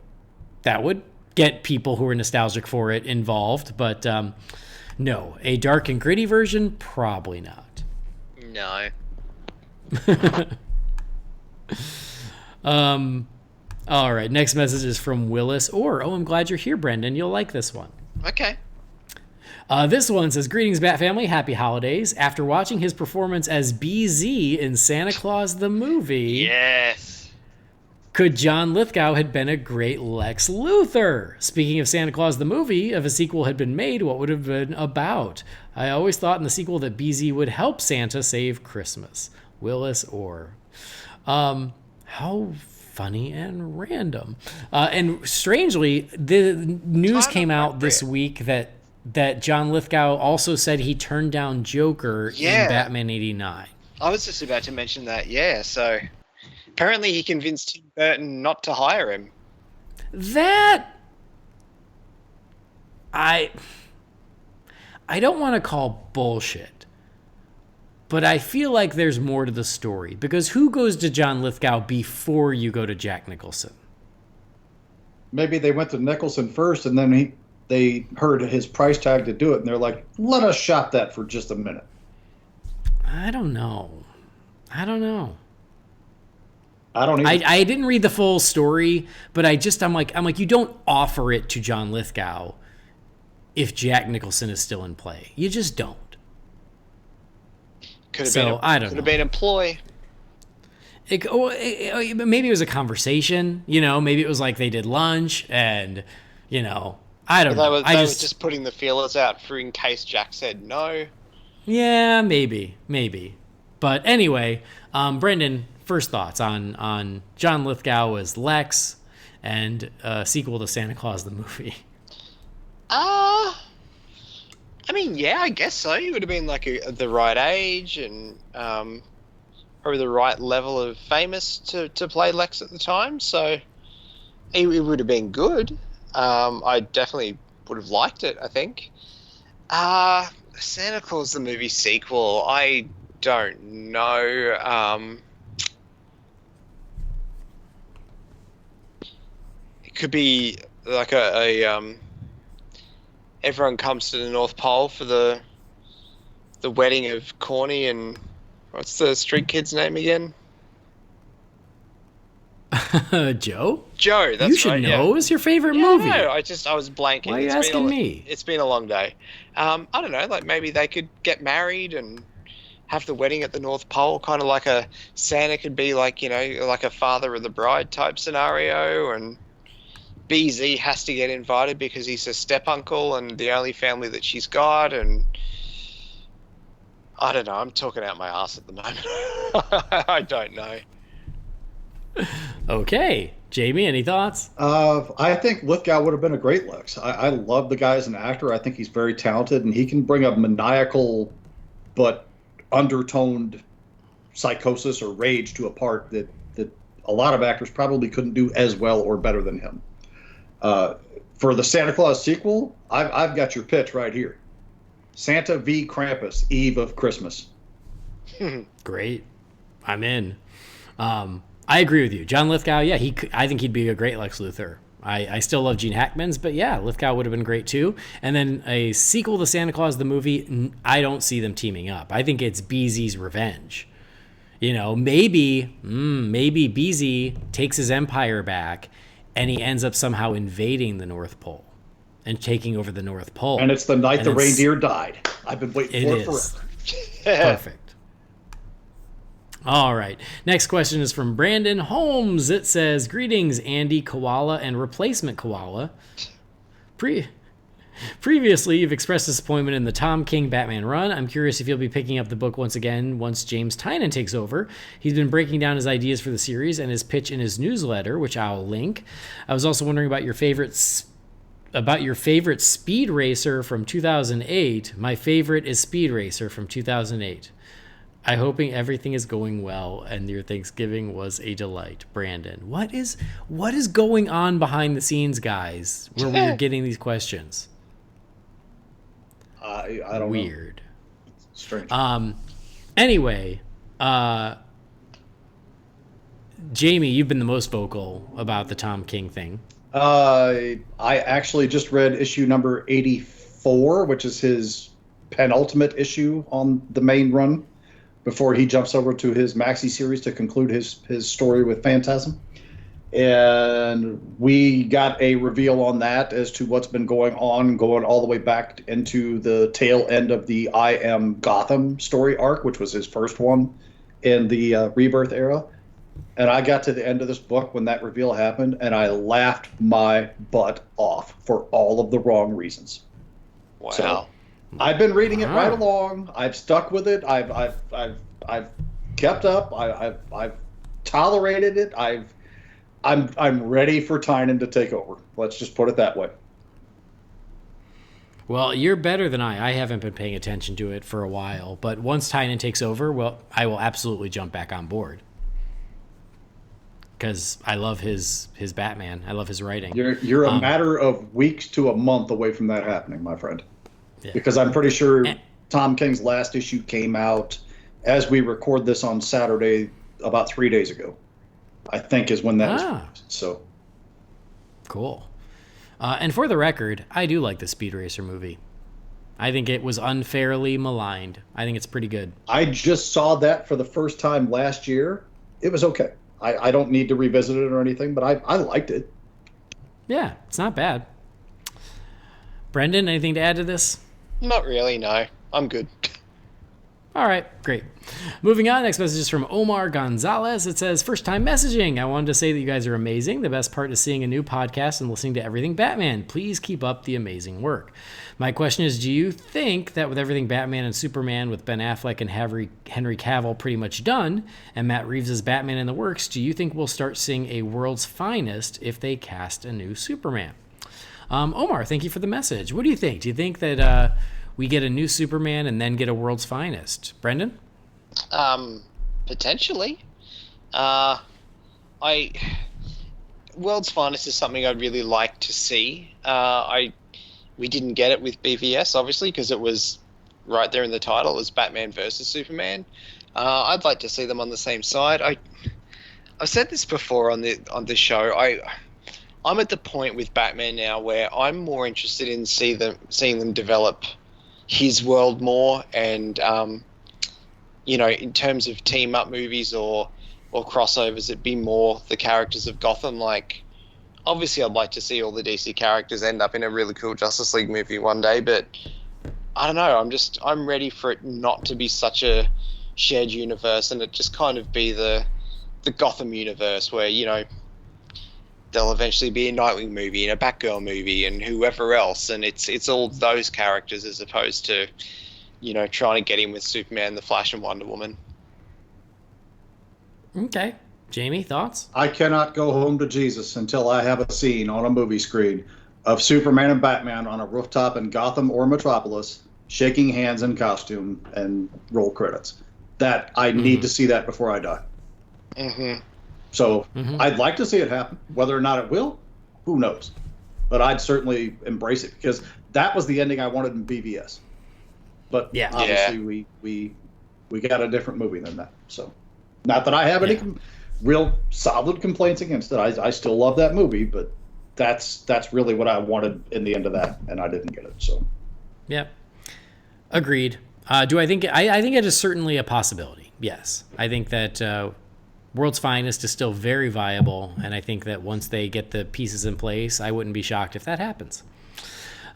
get people who are nostalgic for it involved, but no. A dark and gritty version? Probably not. No. All right, next message is from Willis I'm glad you're here, Brendan. You'll like this one. Okay. This one says, greetings, Bat Family. Happy holidays. After watching his performance as BZ in Santa Claus the movie... Yes. Could John Lithgow had been a great Lex Luthor? Speaking of Santa Claus the movie, if a sequel had been made, what would it have been about? I always thought in the sequel that BZ would help Santa save Christmas. Willis how funny and random. And strangely, the news came out this week that John Lithgow also said he turned down Joker in Batman 89. I was just about to mention that, so apparently he convinced Tim Burton not to hire him. That... I don't want to call bullshit, but I feel like there's more to the story, because who goes to John Lithgow before you go to Jack Nicholson? Maybe they went to Nicholson first, and then they heard his price tag to do it, and they're like, let us shop that for just a minute. I don't know. I don't either. I didn't read the full story, but I'm like, you don't offer it to John Lithgow if Jack Nicholson is still in play. You just don't. Could have been a ploy. Maybe it was a conversation, maybe it was like they did lunch and, I don't know. They were just putting the feelers out for in case Jack said no. Yeah, maybe. But anyway, Brendan, first thoughts on John Lithgow as Lex and a sequel to Santa Claus the movie. I guess so. He would have been like the right age and probably the right level of famous to play Lex at the time. So it would have been good. I definitely would have liked it, I think. Santa Claus the movie sequel, I don't know. It could be like a everyone comes to the North Pole for the wedding of Corny and what's the street kid's name again? Joe? Joe, that's right. You should know. It's your favorite movie. No, I was blanking. Why are you asking me? It's been a long day. I don't know, like maybe they could get married and have the wedding at the North Pole, kind of like a Santa could be like, like a father of the bride type scenario, and BZ has to get invited because he's a step uncle and the only family that she's got, and I don't know. I'm talking out my ass at the moment. I don't know. Okay, Jamie, any thoughts? I think Lithgow would have been a great Lex. I love the guy as an actor. I think he's very talented, and he can bring a maniacal but undertoned psychosis or rage to a part that a lot of actors probably couldn't do as well or better than him. For the Santa Claus sequel, I've got your pitch right here. Santa v. Krampus, Eve of Christmas. Great. I'm in. I agree with you. John Lithgow, I think he'd be a great Lex Luthor. I still love Gene Hackman's, but yeah, Lithgow would have been great too. And then a sequel to Santa Claus the movie, I don't see them teaming up. I think it's BZ's revenge. You know, maybe BZ takes his empire back and he ends up somehow invading the North Pole and taking over the North Pole. And it's the night the reindeer died. I've been waiting for it forever. Perfect. All right. Next question is from Brandon Holmes. It says, greetings, Andy, Koala, and replacement Koala. Previously, you've expressed disappointment in the Tom King Batman run. I'm curious if you'll be picking up the book once again once James Tynion takes over. He's been breaking down his ideas for the series and his pitch in his newsletter, which I'll link. I was also wondering about your favorite Speed Racer from 2008. My favorite is Speed Racer from 2008. I'm hoping everything is going well and your Thanksgiving was a delight. Brandon, what is going on behind the scenes, guys, where we're getting these questions? I don't know. Weird. Strange. Anyway, Jamie, you've been the most vocal about the Tom King thing. I actually just read issue number 84, which is his penultimate issue on the main run, before he jumps over to his maxi series to conclude his story with Phantasm. And we got a reveal on that as to what's been going all the way back into the tail end of the I Am Gotham story arc, which was his first one in the Rebirth era. And I got to the end of this book when that reveal happened, and I laughed my butt off for all of the wrong reasons. Wow. So, I've been reading it right along. I've stuck with it. I've kept up. I've tolerated it. I'm ready for Tynion to take over. Let's just put it that way. Well, you're better than I. I haven't been paying attention to it for a while, but once Tynion takes over, well, I will absolutely jump back on board. Because I love his Batman. I love his writing. You're a matter of weeks to a month away from that happening, my friend. Yeah. Because I'm pretty sure Tom King's last issue came out as we record this on Saturday about 3 days ago, I think is when that was released. So cool. And for the record, I do like the Speed Racer movie. I think it was unfairly maligned. I think it's pretty good. I just saw that for the first time last year. It was okay. I don't need to revisit it or anything, but I liked it. Yeah, it's not bad. Brendan, anything to add to this? Not really, no. I'm good. All right, great. Moving on, next message is from Omar Gonzalez. It says, first time messaging. I wanted to say that you guys are amazing. The best part is seeing a new podcast and listening to everything Batman. Please keep up the amazing work. My question is, do you think that with everything Batman and Superman with Ben Affleck and Henry Cavill pretty much done, and Matt Reeves' Batman in the works, do you think we'll start seeing a World's Finest if they cast a new Superman? Omar, thank you for the message. What do you think? Do you think that we get a new Superman and then get a World's Finest? Brendan? Potentially. World's Finest is something I'd really like to see. We didn't get it with BVS, obviously, because it was right there in the title. It was Batman versus Superman. I'd like to see them on the same side. I've said this before on this show. I'm at the point with Batman now where I'm more interested in seeing them develop his world more, and in terms of team up movies or crossovers, it'd be more the characters of Gotham. Like, obviously, I'd like to see all the DC characters end up in a really cool Justice League movie one day, but I don't know. I'm ready for it not to be such a shared universe, and it just kind of be the Gotham universe where there'll eventually be a Nightwing movie and a Batgirl movie and whoever else, and it's all those characters as opposed to trying to get in with Superman, the Flash, and Wonder Woman. Okay. Jamie, thoughts? I cannot go home to Jesus until I have a scene on a movie screen of Superman and Batman on a rooftop in Gotham or Metropolis shaking hands in costume and roll credits. That I need to see that before I die. Mm-hmm. So I'd like to see it happen. Whether or not it will, who knows? But I'd certainly embrace it because that was the ending I wanted in BVS. But obviously we got a different movie than that. So not that I have any real solid complaints against it. I still love that movie, but that's really what I wanted in the end of that, and I didn't get it. So, yep, agreed. Do I think I think it is certainly a possibility? Yes, I think that World's Finest is still very viable, and I think that once they get the pieces in place, I wouldn't be shocked if that happens.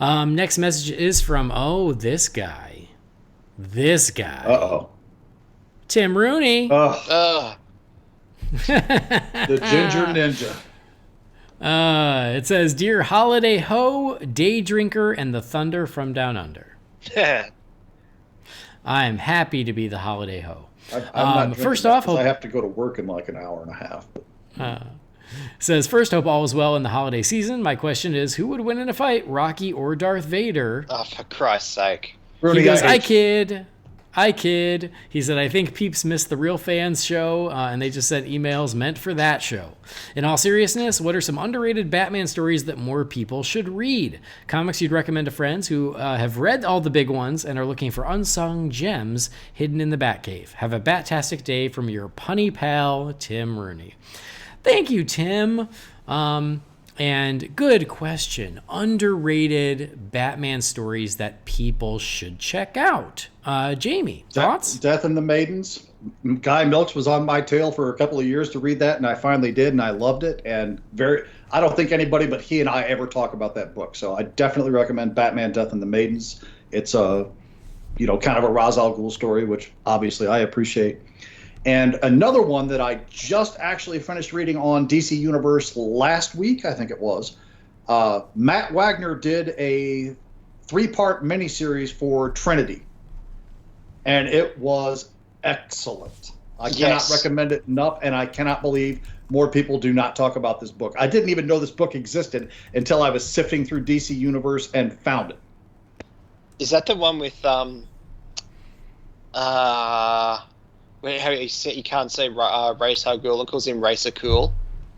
Next message is from this guy. Tim Rooney. The Ginger Ninja. It says, "Dear Holiday Ho, Day Drinker, and the Thunder from Down Under." I am happy to be the Holiday Ho. I'm not first off, I have to go to work in like an hour and a half. Says, "First, hope all is well in the holiday season. My question is, who would win in a fight, Rocky or Darth Vader?" Oh, for Christ's sake. He goes, I kid. He said, "I think peeps missed the Real Fans show, and they just sent emails meant for that show. In all seriousness, what are some underrated Batman stories that more people should read? Comics you'd recommend to friends who have read all the big ones and are looking for unsung gems hidden in the Batcave. Have a Batastic day from your punny pal, Tim Rooney." Thank you, Tim. And good question. Underrated Batman stories that people should check out. Jamie, thoughts? Death and the Maidens. Guy Milch was on my tail for a couple of years to read that, and I finally did, and I loved it. And I don't think anybody but he and I ever talk about that book. So I definitely recommend Batman, Death and the Maidens. It's a, kind of a Ra's al Ghul story, which obviously I appreciate. And another one that I just actually finished reading on DC Universe last week, I think it was, Matt Wagner did a 3-part miniseries for Trinity. And it was excellent. I cannot recommend it enough, and I cannot believe more people do not talk about this book. I didn't even know this book existed until I was sifting through DC Universe and found it. Is that the one with how you can't say Ra's al Ghul, it calls him Ra's al Ghul?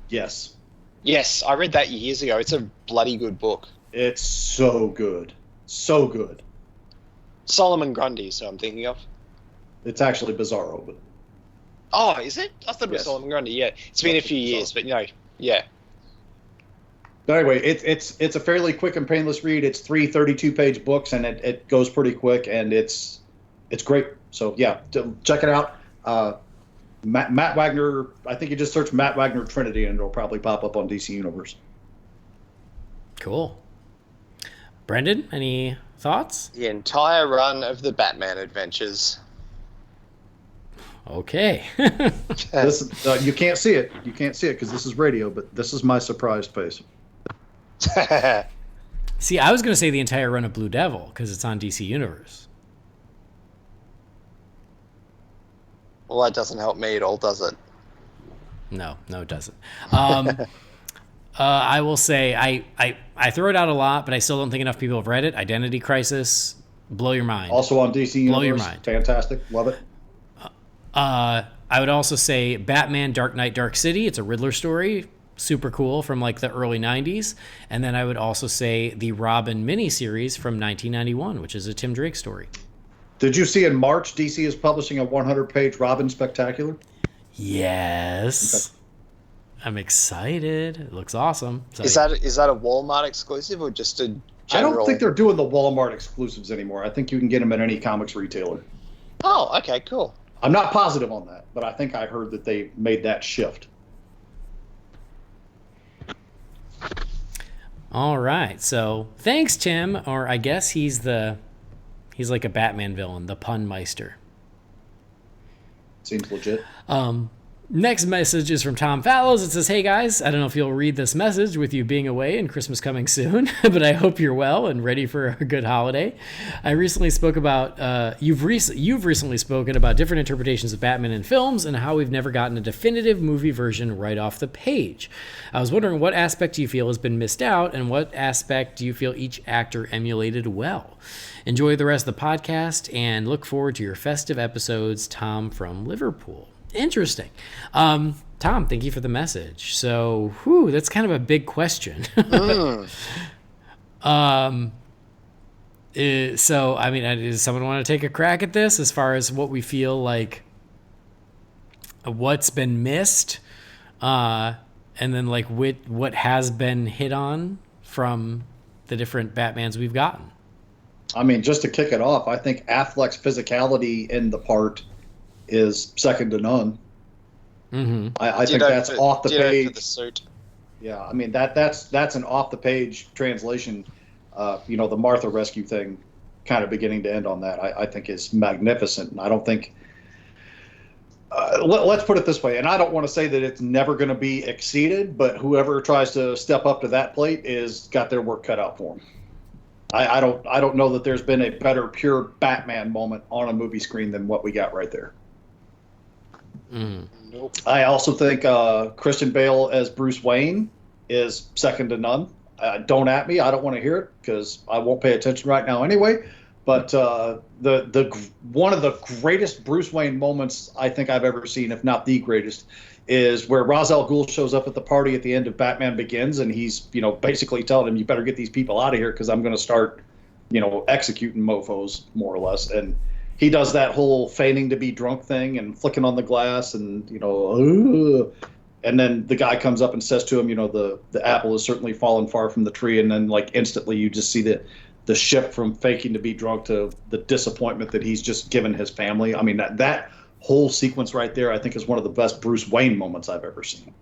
Yes. Yes, I read that years ago. It's a bloody good book. It's so good. So good. Solomon Grundy, so I'm thinking of. It's actually Bizarro, but... Oh, is it? I thought it was Solomon Grundy, yeah. It's been a few years, but yeah. But anyway, it's a fairly quick and painless read. It's 3 32-page books, and it goes pretty quick, and it's great. So, yeah, check it out. Matt Wagner, I think you just search Matt Wagner Trinity and it'll probably pop up on DC Universe. Cool. Brendan, any thoughts? The entire run of the Batman Adventures. Okay. This you can't see it. You can't see it because this is radio, but this is my surprised face. See, I was going to say the entire run of Blue Devil because it's on DC Universe. Well, that doesn't help me at all, does it? No, it doesn't. I will say I throw it out a lot, but I still don't think enough people have read it. Identity Crisis, blow your mind. Also on DC Universe. Blow your mind. Fantastic. Love it. I would also say Batman Dark Knight Dark City. It's a Riddler story. Super cool from like the early 90s. And then I would also say the Robin miniseries from 1991, which is a Tim Drake story. Did you see in March DC is publishing a 100-page Robin Spectacular? Yes. Okay. I'm excited. It looks awesome. Is that a Walmart exclusive or just a general? I don't think they're doing the Walmart exclusives anymore. I think you can get them at any comics retailer. Oh, okay, cool. I'm not positive on that, but I think I heard that they made that shift. All right. So thanks, Tim. Or I guess he's like a Batman villain, the Pun Meister. Seems legit. Next message is from Tom Fallows. It says, "Hey guys, I don't know if you'll read this message with you being away and Christmas coming soon, but I hope you're well and ready for a good holiday. I recently spoke about you've recently spoken about different interpretations of Batman in films and how we've never gotten a definitive movie version right off the page. I was wondering what aspect do you feel has been missed out and what aspect do you feel each actor emulated well? Enjoy the rest of the podcast and look forward to your festive episodes. Tom from Liverpool." Interesting. Tom, thank you for the message. So, that's kind of a big question. So, I mean, does someone want to take a crack at this as far as what we feel like, what's been missed, and and then like what has been hit on from the different Batmans we've gotten. I mean, just to kick it off, I think Affleck's physicality in the part is second to none. Mm-hmm. I think that's off the page. For the suit. Yeah, I mean that's an off the page translation. The Martha rescue thing, kind of beginning to end on that, I think is magnificent. And I don't think. Let's put it this way, and I don't want to say that it's never going to be exceeded, but whoever tries to step up to that plate is got their work cut out for them. I don't know that there's been a better pure Batman moment on a movie screen than what we got right there. Nope. I also think Christian Bale as Bruce Wayne is second to none. Don't at me. I don't want to hear it because I won't pay attention right now anyway. But the one of the greatest Bruce Wayne moments I think I've ever seen, if not the greatest, is where Ra's al Ghul shows up at the party at the end of Batman Begins, and he's basically telling him, "You better get these people out of here because I'm going to start executing mofos more or less." And he does that whole feigning to be drunk thing and flicking on the glass and and then the guy comes up and says to him, the apple has certainly fallen far from the tree, and then like instantly you just see the shift from faking to be drunk to the disappointment that he's just given his family. I mean, that whole sequence right there, I think, is one of the best Bruce Wayne moments I've ever seen.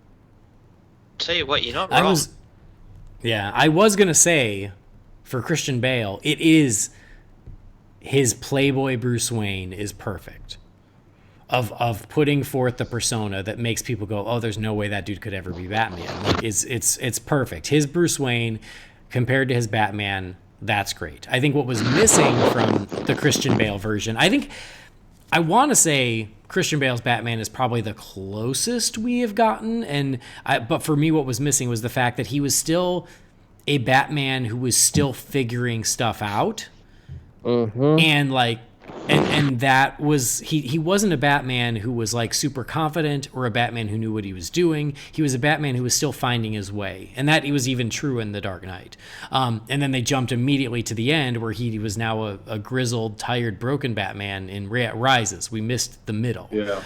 Tell you what, you're not wrong. I was going to say, for Christian Bale, it is his Playboy Bruce Wayne is perfect. Of putting forth the persona that makes people go, oh, there's no way that dude could ever be Batman. Like it's perfect. His Bruce Wayne compared to his Batman, that's great. I think what was missing from the Christian Bale version, I want to say Christian Bale's Batman is probably the closest we have gotten, but for me what was missing was the fact that he was still a Batman who was still figuring stuff out. Mm-hmm. And that was he wasn't a Batman who was like super confident or a Batman who knew what he was doing. He was a Batman who was still finding his way, and that was even true in The Dark Knight. And then they jumped immediately to the end where he was now a grizzled, tired, broken Batman in Rises. We missed the middle. Yeah.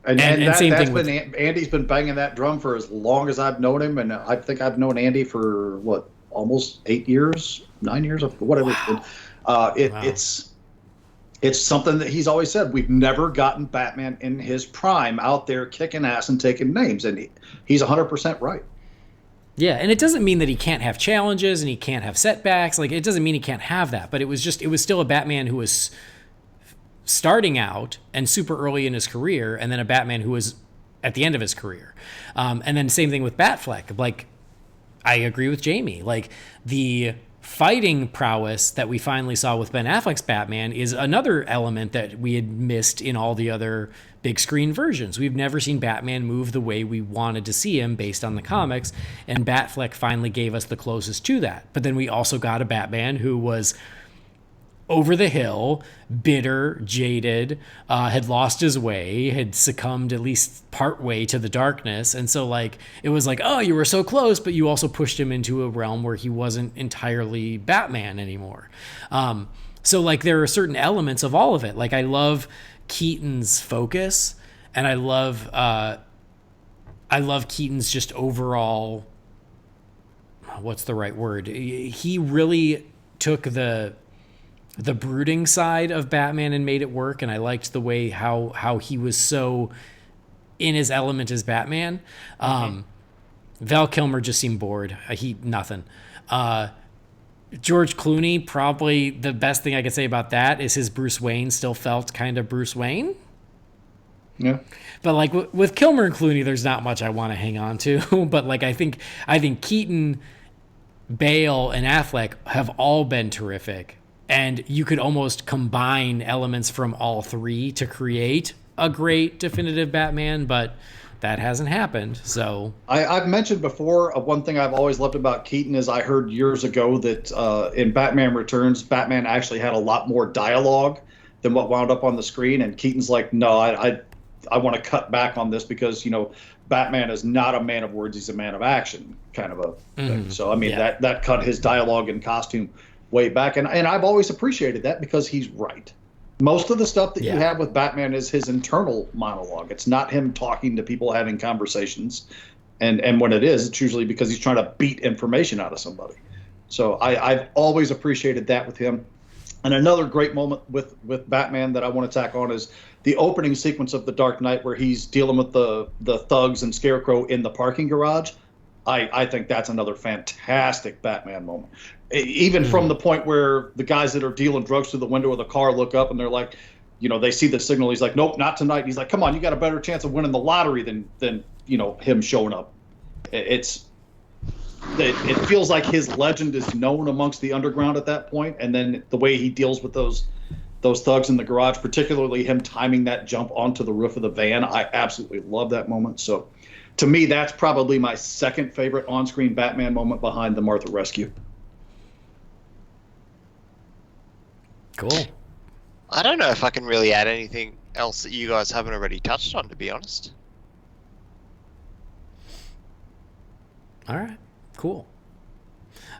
And same thing with Andy's been banging that drum for as long as I've known him, and I think I've known Andy for almost 9 years, whatever. Wow. It's something that he's always said. We've never gotten Batman in his prime out there kicking ass and taking names, and he's 100% right. Yeah, and it doesn't mean that he can't have challenges and he can't have setbacks. Like, it doesn't mean he can't have that, but it was still a Batman who was starting out and super early in his career, and then a Batman who was at the end of his career. And then same thing with Batfleck. Like, I agree with Jamie. Like, the fighting prowess that we finally saw with Ben Affleck's Batman is another element that we had missed in all the other big screen versions. We've never seen Batman move the way we wanted to see him based on the comics, and Batfleck finally gave us the closest to that. But then we also got a Batman who was over the hill, bitter, jaded, had lost his way, had succumbed at least part way to the darkness. And so it was like, oh, you were so close, but you also pushed him into a realm where he wasn't entirely Batman anymore. So there are certain elements of all of it. Like, I love Keaton's focus, and I love Keaton's just overall, what's the right word? He really took the brooding side of Batman and made it work, and I liked the way how he was so in his element as Batman. Val Kilmer just seemed bored. Nothing. George Clooney, probably the best thing I could say about that is his Bruce Wayne still felt kind of Bruce Wayne. Yeah. But with Kilmer and Clooney, there's not much I want to hang on to. But I think Keaton, Bale, and Affleck have all been terrific. And you could almost combine elements from all three to create a great definitive Batman, but that hasn't happened. So I've mentioned before, one thing I've always loved about Keaton is I heard years ago that in Batman Returns, Batman actually had a lot more dialogue than what wound up on the screen. And Keaton's like, no, I want to cut back on this because, Batman is not a man of words. He's a man of action kind of a thing. So, I mean, that cut his dialogue and costume way back. And I've always appreciated that because he's right. Most of the stuff that you have with Batman is his internal monologue. It's not him talking to people, having conversations. And when it is, it's usually because he's trying to beat information out of somebody. So I've always appreciated that with him. And another great moment with Batman that I want to tack on is the opening sequence of The Dark Knight, where he's dealing with the thugs and Scarecrow in the parking garage. I think that's another fantastic Batman moment. Even from the point where the guys that are dealing drugs through the window of the car look up and they're like, they see the signal. He's like, nope, not tonight. He's like, come on, you got a better chance of winning the lottery than him showing up. It feels like his legend is known amongst the underground at that point, and then the way he deals with those thugs in the garage, particularly him timing that jump onto the roof of the van, I absolutely love that moment. So, to me, that's probably my second favorite on-screen Batman moment behind the Martha rescue. Cool. I don't know if I can really add anything else that you guys haven't already touched on, to be honest. All right. Cool.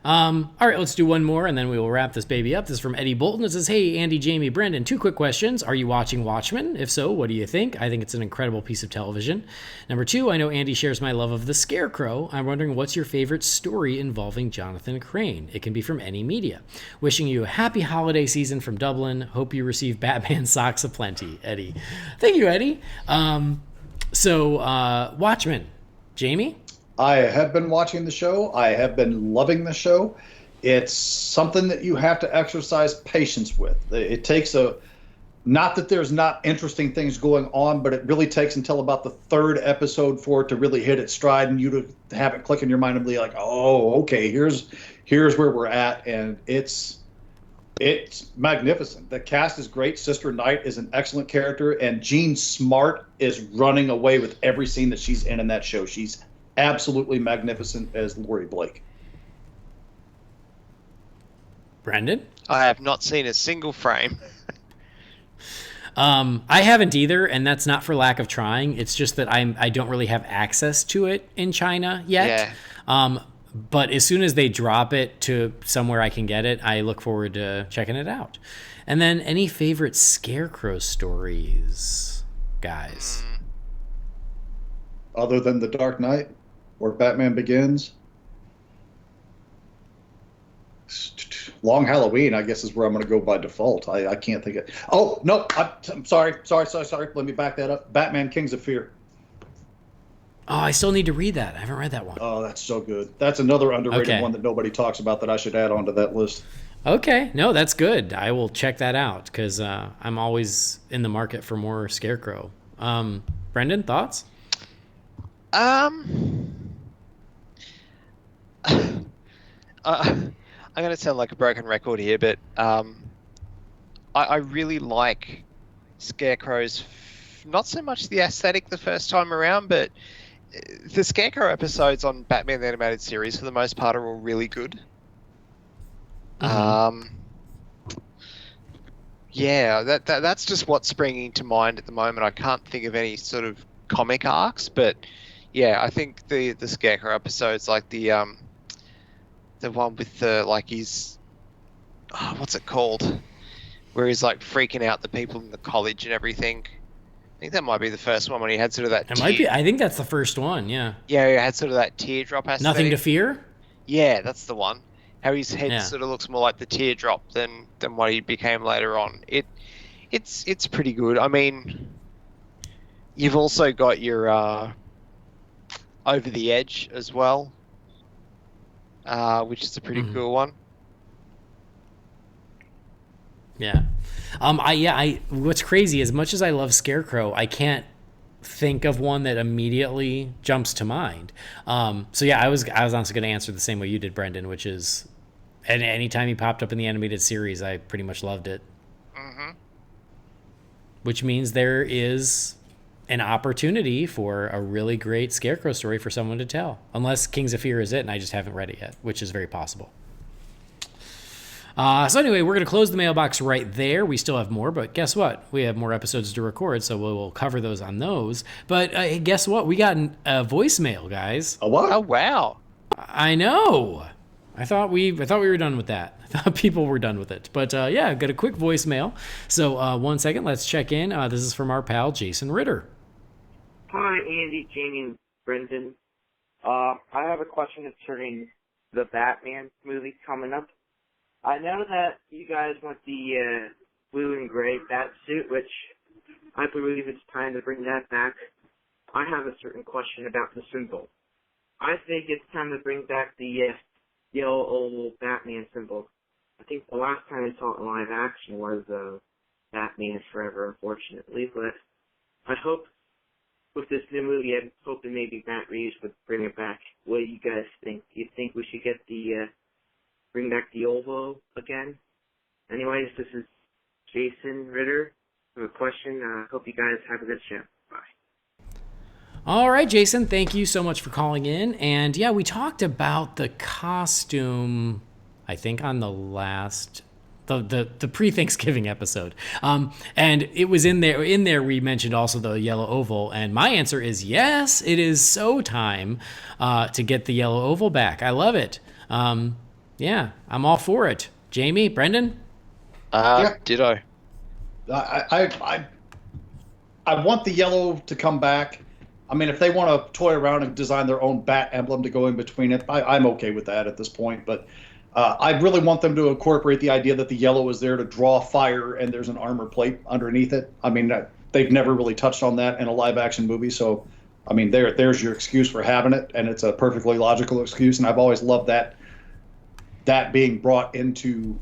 All right, let's do one more, and then we will wrap this baby up. This is from Eddie Bolton. It says, hey, Andy, Jamie, Brendan, 2 quick questions. Are you watching Watchmen? If so, what do you think? I think it's an incredible piece of television. Number 2, I know Andy shares my love of the Scarecrow. I'm wondering, what's your favorite story involving Jonathan Crane? It can be from any media. Wishing you a happy holiday season from Dublin. Hope you receive Batman socks aplenty, Eddie. Thank you, Eddie. Watchmen. Jamie? I have been watching the show. I have been loving the show. It's something that you have to exercise patience with. It takes not that there's not interesting things going on, but it really takes until about the 3rd episode for it to really hit its stride and you to have it click in your mind and be like, oh, okay, here's where we're at. And it's magnificent. The cast is great. Sister Knight is an excellent character, and Jean Smart is running away with every scene that she's in that show. She's absolutely magnificent as Laurie Blake. Brendan? I have not seen a single frame. I haven't either, and that's not for lack of trying. It's just that I don't really have access to it in China yet. Yeah. But as soon as they drop it to somewhere I can get it, I look forward to checking it out. And then, any favorite Scarecrow stories, guys? Other than The Dark Knight? Or Batman Begins. Long Halloween, I guess, is where I'm going to go by default. I can't think of. Oh no, I'm sorry. Let me back that up. Batman Kings of Fear. Oh, I still need to read that. I haven't read that one. Oh, that's so good. That's another underrated one that nobody talks about that I should add onto that list. Okay, no, that's good. I will check that out because I'm always in the market for more Scarecrow. Brendan, thoughts? I'm going to sound like a broken record here, but I really like Scarecrow's, not so much the aesthetic the first time around, but the Scarecrow episodes on Batman the Animated Series, for the most part, are all really good. Mm-hmm. Yeah, that's just what's springing to mind at the moment. I can't think of any sort of comic arcs, but yeah, I think the Scarecrow episodes, like the one with the, like, his, what's it called, where he's like freaking out the people in the college and everything. I think that might be the first one when he had sort of that. It might be. I think that's the first one. Yeah. Yeah, he had sort of that teardrop aesthetic. Nothing to Fear. Yeah, that's the one. How his head sort of looks more like the teardrop than what he became later on. It's pretty good. I mean, you've also got your Over the Edge as well, which is a pretty cool one. Yeah. What's crazy, as much as I love Scarecrow, I can't think of one that immediately jumps to mind. So yeah, I was honestly going to answer the same way you did, Brendan, which is, and anytime he popped up in the animated series, I pretty much loved it. Mm-hmm. Which means there is an opportunity for a really great Scarecrow story for someone to tell, unless Kings of Fear is it, and I just haven't read it yet, which is very possible. So anyway, we're going to close the mailbox right there. We still have more, but guess what? We have more episodes to record, so we'll cover those on those. But guess what? We got a voicemail, guys. A what? Oh, wow. I know. I thought we were done with that. I thought people were done with it. But yeah, got a quick voicemail. So 1 second, let's check in. This is from our pal, Jason Ritter. Hi, Andy, Jamie, and Brendan. I have a question concerning the Batman movie coming up. I know that you guys want the blue and gray bat suit, which I believe it's time to bring that back. I have a certain question about the symbol. I think it's time to bring back the yellow oval Batman symbol. I think the last time I saw it in live action was Batman Forever, unfortunately, but I hope with this new movie, I'm hoping maybe Matt Reeves would bring it back. What do you guys think? Do you think we should get bring back the oval again? Anyways, this is Jason Ritter with a question. I hope you guys have a good show. Bye. All right, Jason, thank you so much for calling in. And yeah, we talked about the costume, I think, on the last... The pre-Thanksgiving episode. And it was in there we mentioned also the yellow oval, and my answer is yes, it is so time to get the yellow oval back. I love it. Yeah, I'm all for it. Jamie, Brendan? Ditto. I want the yellow to come back. I mean, if they want to toy around and design their own bat emblem to go in between it, I'm okay with that at this point, but I really want them to incorporate the idea that the yellow is there to draw fire and there's an armor plate underneath it. I mean, they've never really touched on that in a live-action movie, so, I mean, there's your excuse for having it, and it's a perfectly logical excuse, and I've always loved that being brought into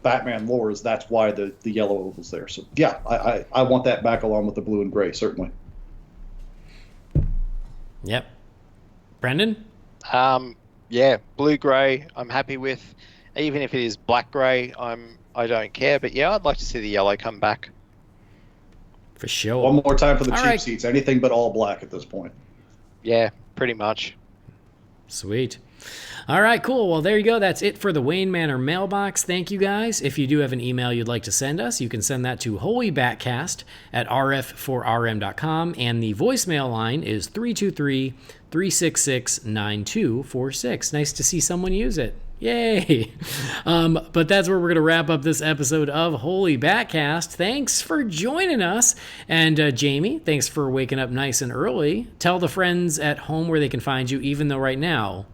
Batman lore, is that's why the yellow oval's there. So, yeah, I want that back along with the blue and gray, certainly. Yep. Brendan? Yeah, blue-grey, I'm happy with. Even if it is black-grey, I don't care. But yeah, I'd like to see the yellow come back. For sure. One more time for the all cheap right. seats. Anything but all black at this point. Yeah, pretty much. Sweet. All right, cool. Well, there you go. That's it for the Wayne Manor mailbox. Thank you, guys. If you do have an email you'd like to send us, you can send that to Holy BatCast at rf4rm.com, and the voicemail line is 323-366-9246. Nice to see someone use it. Yay! But that's where we're going to wrap up this episode of Holy BatCast. Thanks for joining us. And Jamie, thanks for waking up nice and early. Tell the friends at home where they can find you, even though right now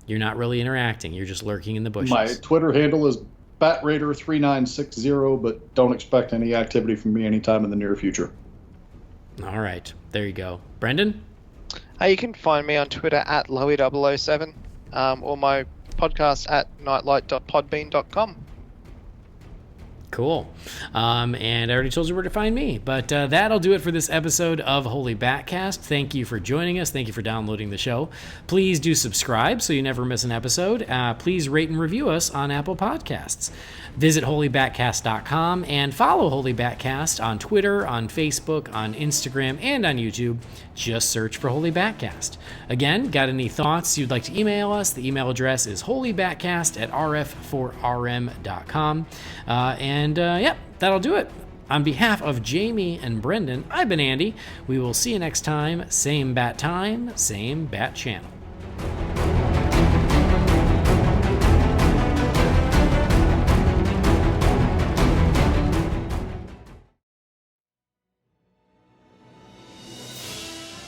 you're not really interacting. You're just lurking in the bushes. My Twitter handle is BatRaider3960, but don't expect any activity from me anytime in the near future. All right. There you go. Brendan? You can find me on Twitter at Loey007 or my podcast at nightlight.podbean.com. Cool. And I already told you where to find me. But that'll do it for this episode of Holy BatCast. Thank you for joining us. Thank you for downloading the show. Please do subscribe so you never miss an episode. Please rate and review us on Apple Podcasts. Visit holybatcast.com and follow Holy BatCast on Twitter, on Facebook, on Instagram, and on YouTube. Just search for Holy BatCast. Again, got any thoughts you'd like to email us? The email address is holybatcast@rf4rm.com. Yep, that'll do it. On behalf of Jamie and Brendan, I've been Andy. We will see you next time. Same bat time, same bat channel.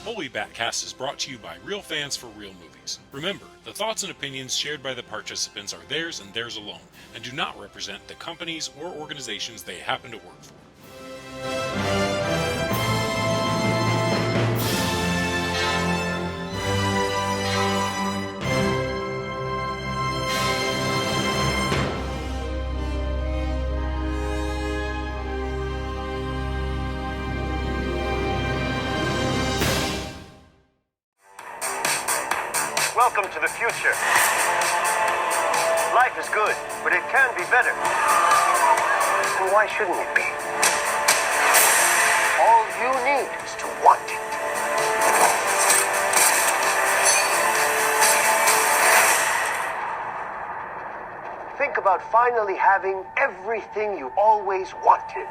Holy BatCast is brought to you by real fans for real movies. Remember, the thoughts and opinions shared by the participants are theirs and theirs alone, and do not represent the companies or organizations they happen to work for. Welcome to the future. Life is good, but it can be better. And why shouldn't it be? All you need is to want it. Think about finally having everything you always wanted.